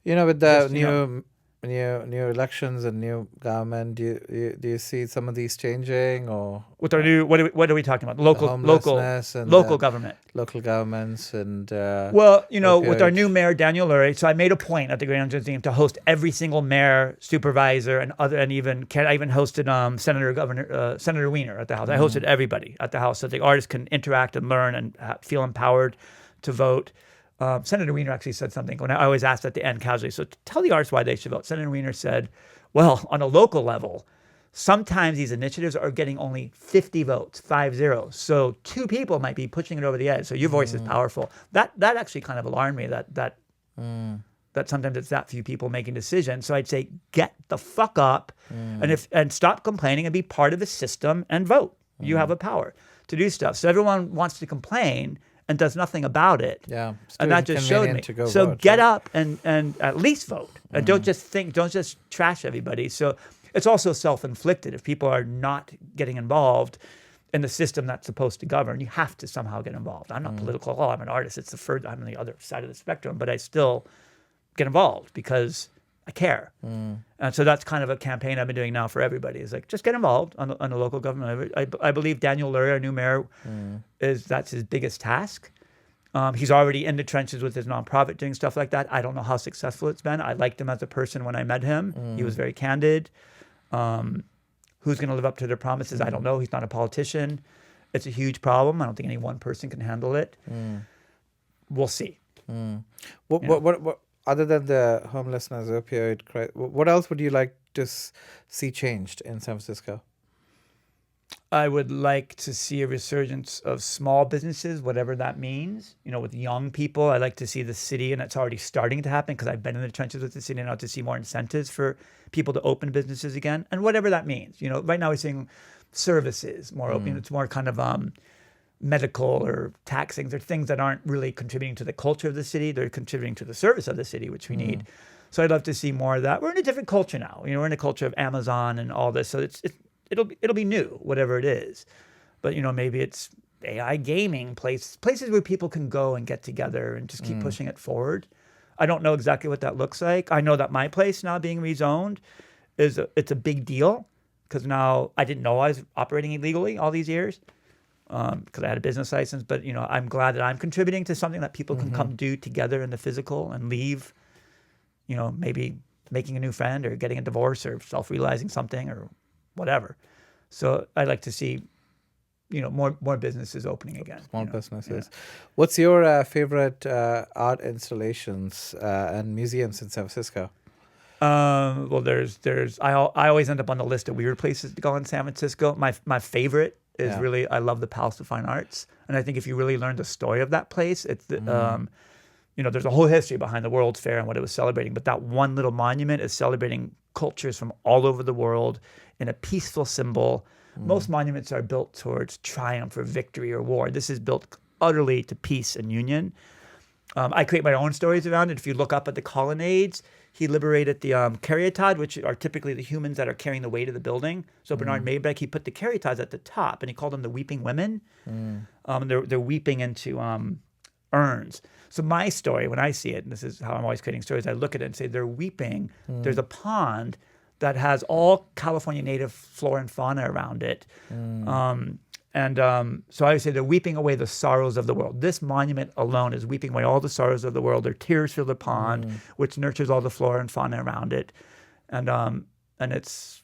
With the new elections and new government, do you see some of these changing, or with our new what are we talking about? Local government, local governments, and with our new mayor Daniel Lurie. So I made a point at the Gregangelo team to host every single mayor, supervisor, and I even hosted Senator Wiener at the house. I hosted everybody at the house so the artists can interact and learn and feel empowered to vote. Senator Wiener actually said something when I always asked at the end casually, so tell the artists why they should vote. Senator Wiener said, well, on a local level, sometimes these initiatives are getting only 50 votes, 50. So 2 people might be pushing it over the edge. So your voice is powerful. That actually kind of alarmed me that sometimes it's that few people making decisions. So I'd say get the fuck up and stop complaining and be part of the system and vote. You have a power to do stuff. So everyone wants to complain and does nothing about it. Yeah. And that just showed me. So vote, get up and at least vote. And don't just trash everybody. So it's also self-inflicted. If people are not getting involved in the system that's supposed to govern, you have to somehow get involved. I'm not political. I'm an artist. I'm on the other side of the spectrum, but I still get involved because I care. And so that's kind of a campaign I've been doing now for everybody. Is like, just get involved on the local government. I believe Daniel Lurie, our new mayor, that's his biggest task. He's already in the trenches with his nonprofit doing stuff like that. I don't know how successful it's been. I liked him as a person when I met him. He was very candid. Who's going to live up to their promises? I don't know. He's not a politician. It's a huge problem. I don't think any one person can handle it. We'll see. What other than the homelessness, opioid crisis, what else would you like to see changed in San Francisco? I would like to see a resurgence of small businesses, whatever that means. With young people, I like to see the city, and it's already starting to happen because I've been in the trenches with the city now, to see more incentives for people to open businesses again, and whatever that means. Right now we're seeing services more open. It's more kind of medical or tax things, or things that aren't really contributing to the culture of the city. They're contributing to the service of the city, which we need. So I'd love to see more of that. We're in a different culture now. We're in a culture of Amazon and all this. So it'll be new, whatever it is. But maybe it's AI gaming places where people can go and get together and just keep pushing it forward. I don't know exactly what that looks like. I know that my place now being rezoned it's a big deal. because now I didn't know I was operating illegally all these years because I had a business license. But, I'm glad that I'm contributing to something that people can come do together in the physical and leave, maybe making a new friend or getting a divorce or self-realizing something or whatever. So I'd like to see, more businesses opening again. Small businesses. Yeah. What's your favorite art installations and museums in San Francisco? Well, I always end up on the list of weird places to go in San Francisco. My favorite is really, I love the Palace of Fine Arts. And I think if you really learn the story of that place, it's there's a whole history behind the World's Fair and what it was celebrating. But that one little monument is celebrating cultures from all over the world in a peaceful symbol. Most monuments are built towards triumph or victory or war. This is built utterly to peace and union. I create my own stories around it. If you look up at the colonnades, he liberated the caryatid, which are typically the humans that are carrying the weight of the building. So Bernard Maybeck, he put the caryatids at the top, and he called them the weeping women. They're weeping into urns. So my story, when I see it, and this is how I'm always creating stories, I look at it and say they're weeping. There's a pond that has all California native flora and fauna around it. So I would say they're weeping away the sorrows of the world. This monument alone is weeping away all the sorrows of the world. Their tears fill the pond, which nurtures all the flora and fauna around it. And it's,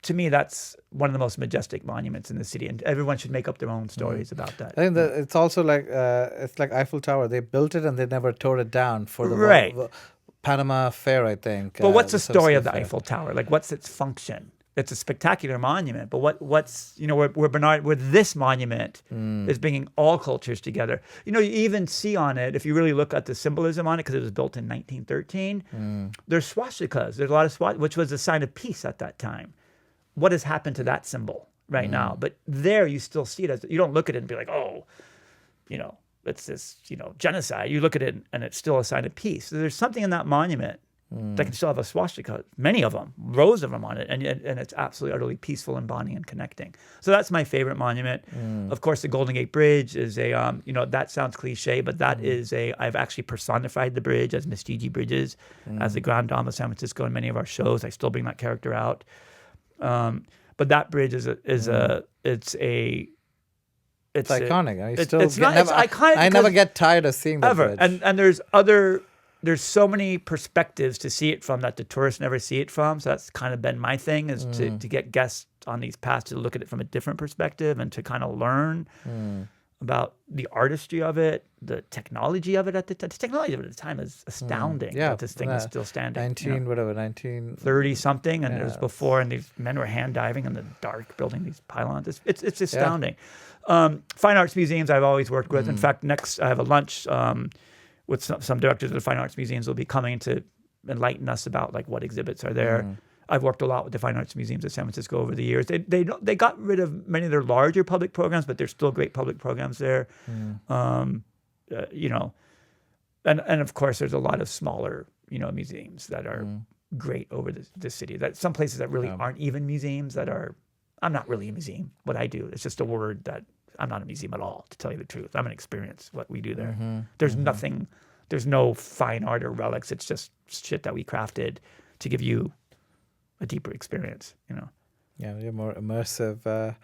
to me, that's one of the most majestic monuments in the city. And everyone should make up their own stories about that. I think that it's also like, it's like Eiffel Tower. They built it and they never tore it down for the Panama Fair, I think. But what's the story of the Eiffel Tower? Like, what's its function? It's a spectacular monument, but what's where this monument is bringing all cultures together. You even see on it, if you really look at the symbolism on it, because it was built in 1913, there's swastikas. There's a lot of which was a sign of peace at that time. What has happened to that symbol right now? But there you still see it as, you don't look at it and be like, oh, it's this, genocide. You look at it and it's still a sign of peace. So there's something in that monument that can still have a swastika, many of them, rows of them on it, and it's absolutely, utterly peaceful and bonding and connecting. So that's my favorite monument. Of course, the Golden Gate Bridge is that sounds cliche, but that is I've actually personified the bridge as Miss Gigi Bridges, as the Grand Dame of San Francisco in many of our shows. I still bring that character out. But that bridge is it's iconic. I never get tired of seeing that bridge. And there's so many perspectives to see it from that the tourists never see it from. So that's kind of been my thing, is to get guests on these paths to look at it from a different perspective and to kind of learn about the artistry of it, the technology of it at the time. The technology of it at the time is astounding. That this thing is still standing. 1930 something, and it was before, and these men were hand diving in the dark, building these pylons. It's astounding. Fine arts museums I've always worked with. In fact, next I have a lunch with some directors of the fine arts museums will be coming to enlighten us about like what exhibits are there. I've worked a lot with the fine arts museums of San Francisco over the years. They got rid of many of their larger public programs, but there's still great public programs there. And of course there's a lot of smaller museums that are great over the city. That some places that really aren't even museums that are. I'm not really a museum. What I do, it's just a word that I'm not a museum at all, to tell you the truth. I'm an experience, what we do there. There's nothing, there's no fine art or relics. It's just shit that we crafted to give you a deeper experience, Yeah, you're more immersive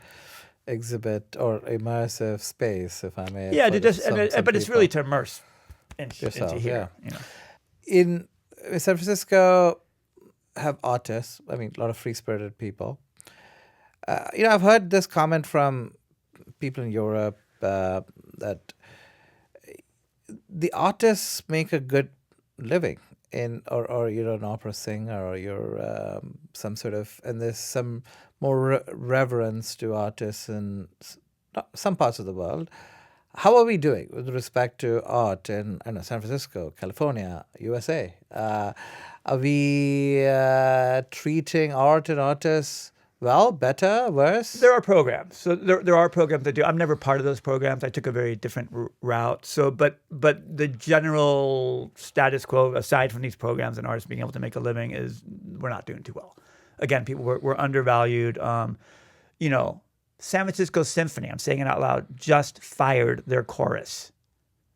exhibit or immersive space, if I may. Yeah, but it's really to immerse into here. In San Francisco, have artists, a lot of free-spirited people. I've heard this comment from people in Europe that the artists make a good living or you're an opera singer or you're some sort of, and there's some more reverence to artists in some parts of the world. How are we doing with respect to art in San Francisco, California, USA? Are we treating art and artists well, better, worse? There are programs. So there are programs that do. I'm never part of those programs. I took a very different route. So, but the general status quo, aside from these programs and artists being able to make a living, is we're not doing too well. Again, people we're undervalued. San Francisco Symphony, I'm saying it out loud, just fired their chorus.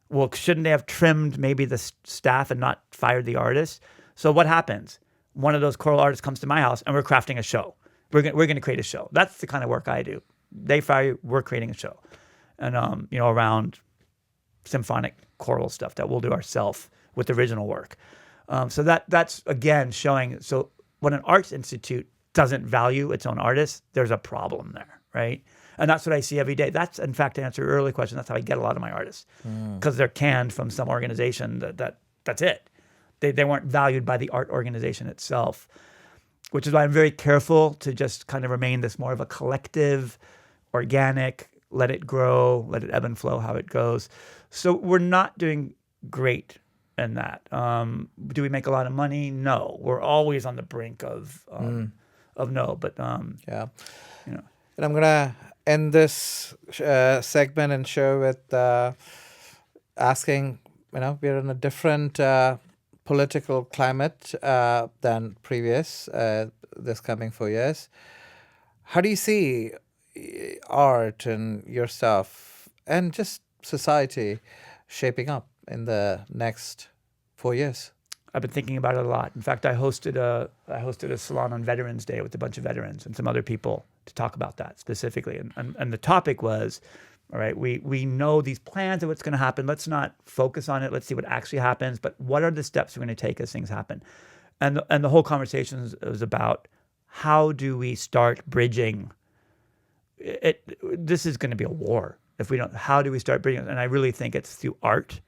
Well, shouldn't they have trimmed maybe the staff and not fired the artists? So what happens? One of those choral artists comes to my house and we're crafting a show. we're going to create a show. That's the kind of work I do. They fire you, we're creating a show. And, around symphonic choral stuff that we'll do ourselves with original work. So that's, again, showing, so when an arts institute doesn't value its own artists, there's a problem there, right? And that's what I see every day. That's, in fact, to answer your earlier question, that's how I get a lot of my artists. Because they're canned from some organization that's it. They weren't valued by the art organization itself, which is why I'm very careful to just kind of remain this more of a collective, organic, let it grow, let it ebb and flow how it goes. So we're not doing great in that. Do we make a lot of money? No. We're always on the brink of no. But yeah. And I'm going to end this segment and show with asking, we're in a different political climate than previous this coming 4 years. How do you see art and yourself and just society shaping up in the next 4 years? I've been thinking about it a lot. In fact, I hosted a salon on Veterans Day with a bunch of veterans and some other people to talk about that specifically. And the topic was, all right, we know these plans of what's going to happen. Let's not focus on it. Let's see what actually happens. But what are the steps we're going to take as things happen? And the whole conversation was about how do we start bridging it. This is going to be a war if we don't. How do we start bridging? And I really think it's through art.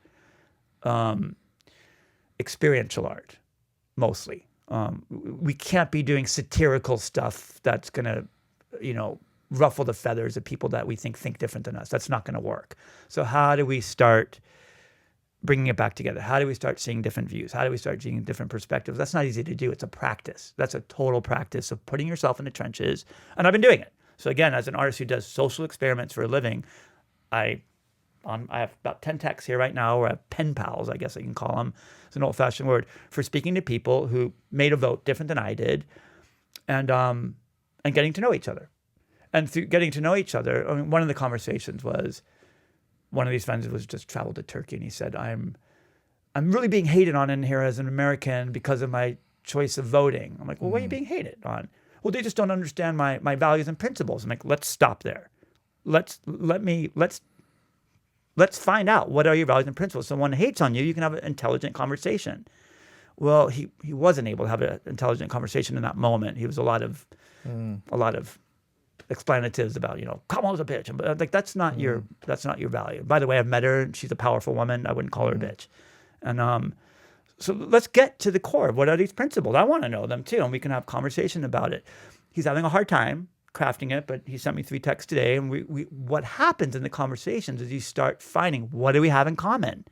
Experiential art, mostly. We can't be doing satirical stuff that's going to, ruffle the feathers of people that we think different than us. That's not going to work. So how do we start bringing it back together? How do we start seeing different views? How do we start seeing different perspectives? That's not easy to do. It's a practice. That's a total practice of putting yourself in the trenches. And I've been doing it. So again, as an artist who does social experiments for a living, I have about 10 texts here right now, or I have pen pals, I guess I can call them. It's an old-fashioned word for speaking to people who made a vote different than I did, and getting to know each other. And through getting to know each other, one of the conversations was, one of these friends was just traveled to Turkey, and he said, I'm really being hated on in here as an American because of my choice of voting. I'm like, well, what are you being hated on? Well, they just don't understand my values and principles. I'm like, let's stop there. Let's find out, what are your values and principles? Someone hates on you, you can have an intelligent conversation. Well, he wasn't able to have an intelligent conversation in that moment. He was a lot of explanatives about, Kamala's a bitch. But like, that's not your value. By the way, I've met her, and she's a powerful woman. I wouldn't call her a bitch. And so let's get to the core of what are these principles. I want to know them too, and we can have conversation about it. He's having a hard time crafting it, but he sent me 3 texts today, and we what happens in the conversations is you start finding, what do we have in common?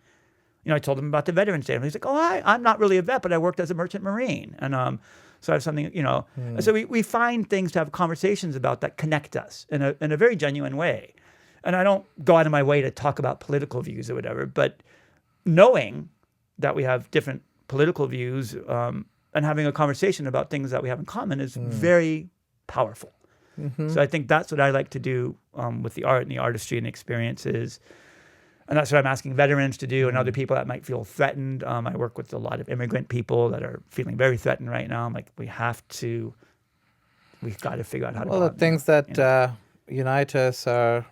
I told him about the Veterans Day, and he's like, oh, I'm not really a vet, but I worked as a merchant marine, and so I have something, So we find things to have conversations about that connect us in a very genuine way. And I don't go out of my way to talk about political views or whatever, but knowing that we have different political views and having a conversation about things that we have in common is very powerful. So I think that's what I like to do with the art and the artistry and experiences. And that's what I'm asking veterans to do and other people that might feel threatened. I work with a lot of immigrant people that are feeling very threatened right now. I'm like, we've got to figure out how to. Well, the things that unite us are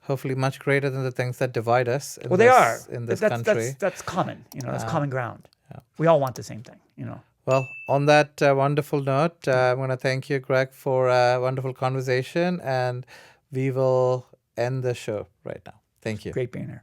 hopefully much greater than the things that divide us. They are in this country. That's common. That's common ground. Yeah. We all want the same thing. Well, on that wonderful note, I'm going to thank you, Greg, for a wonderful conversation, and we will end the show right now. Thank you. Great being here.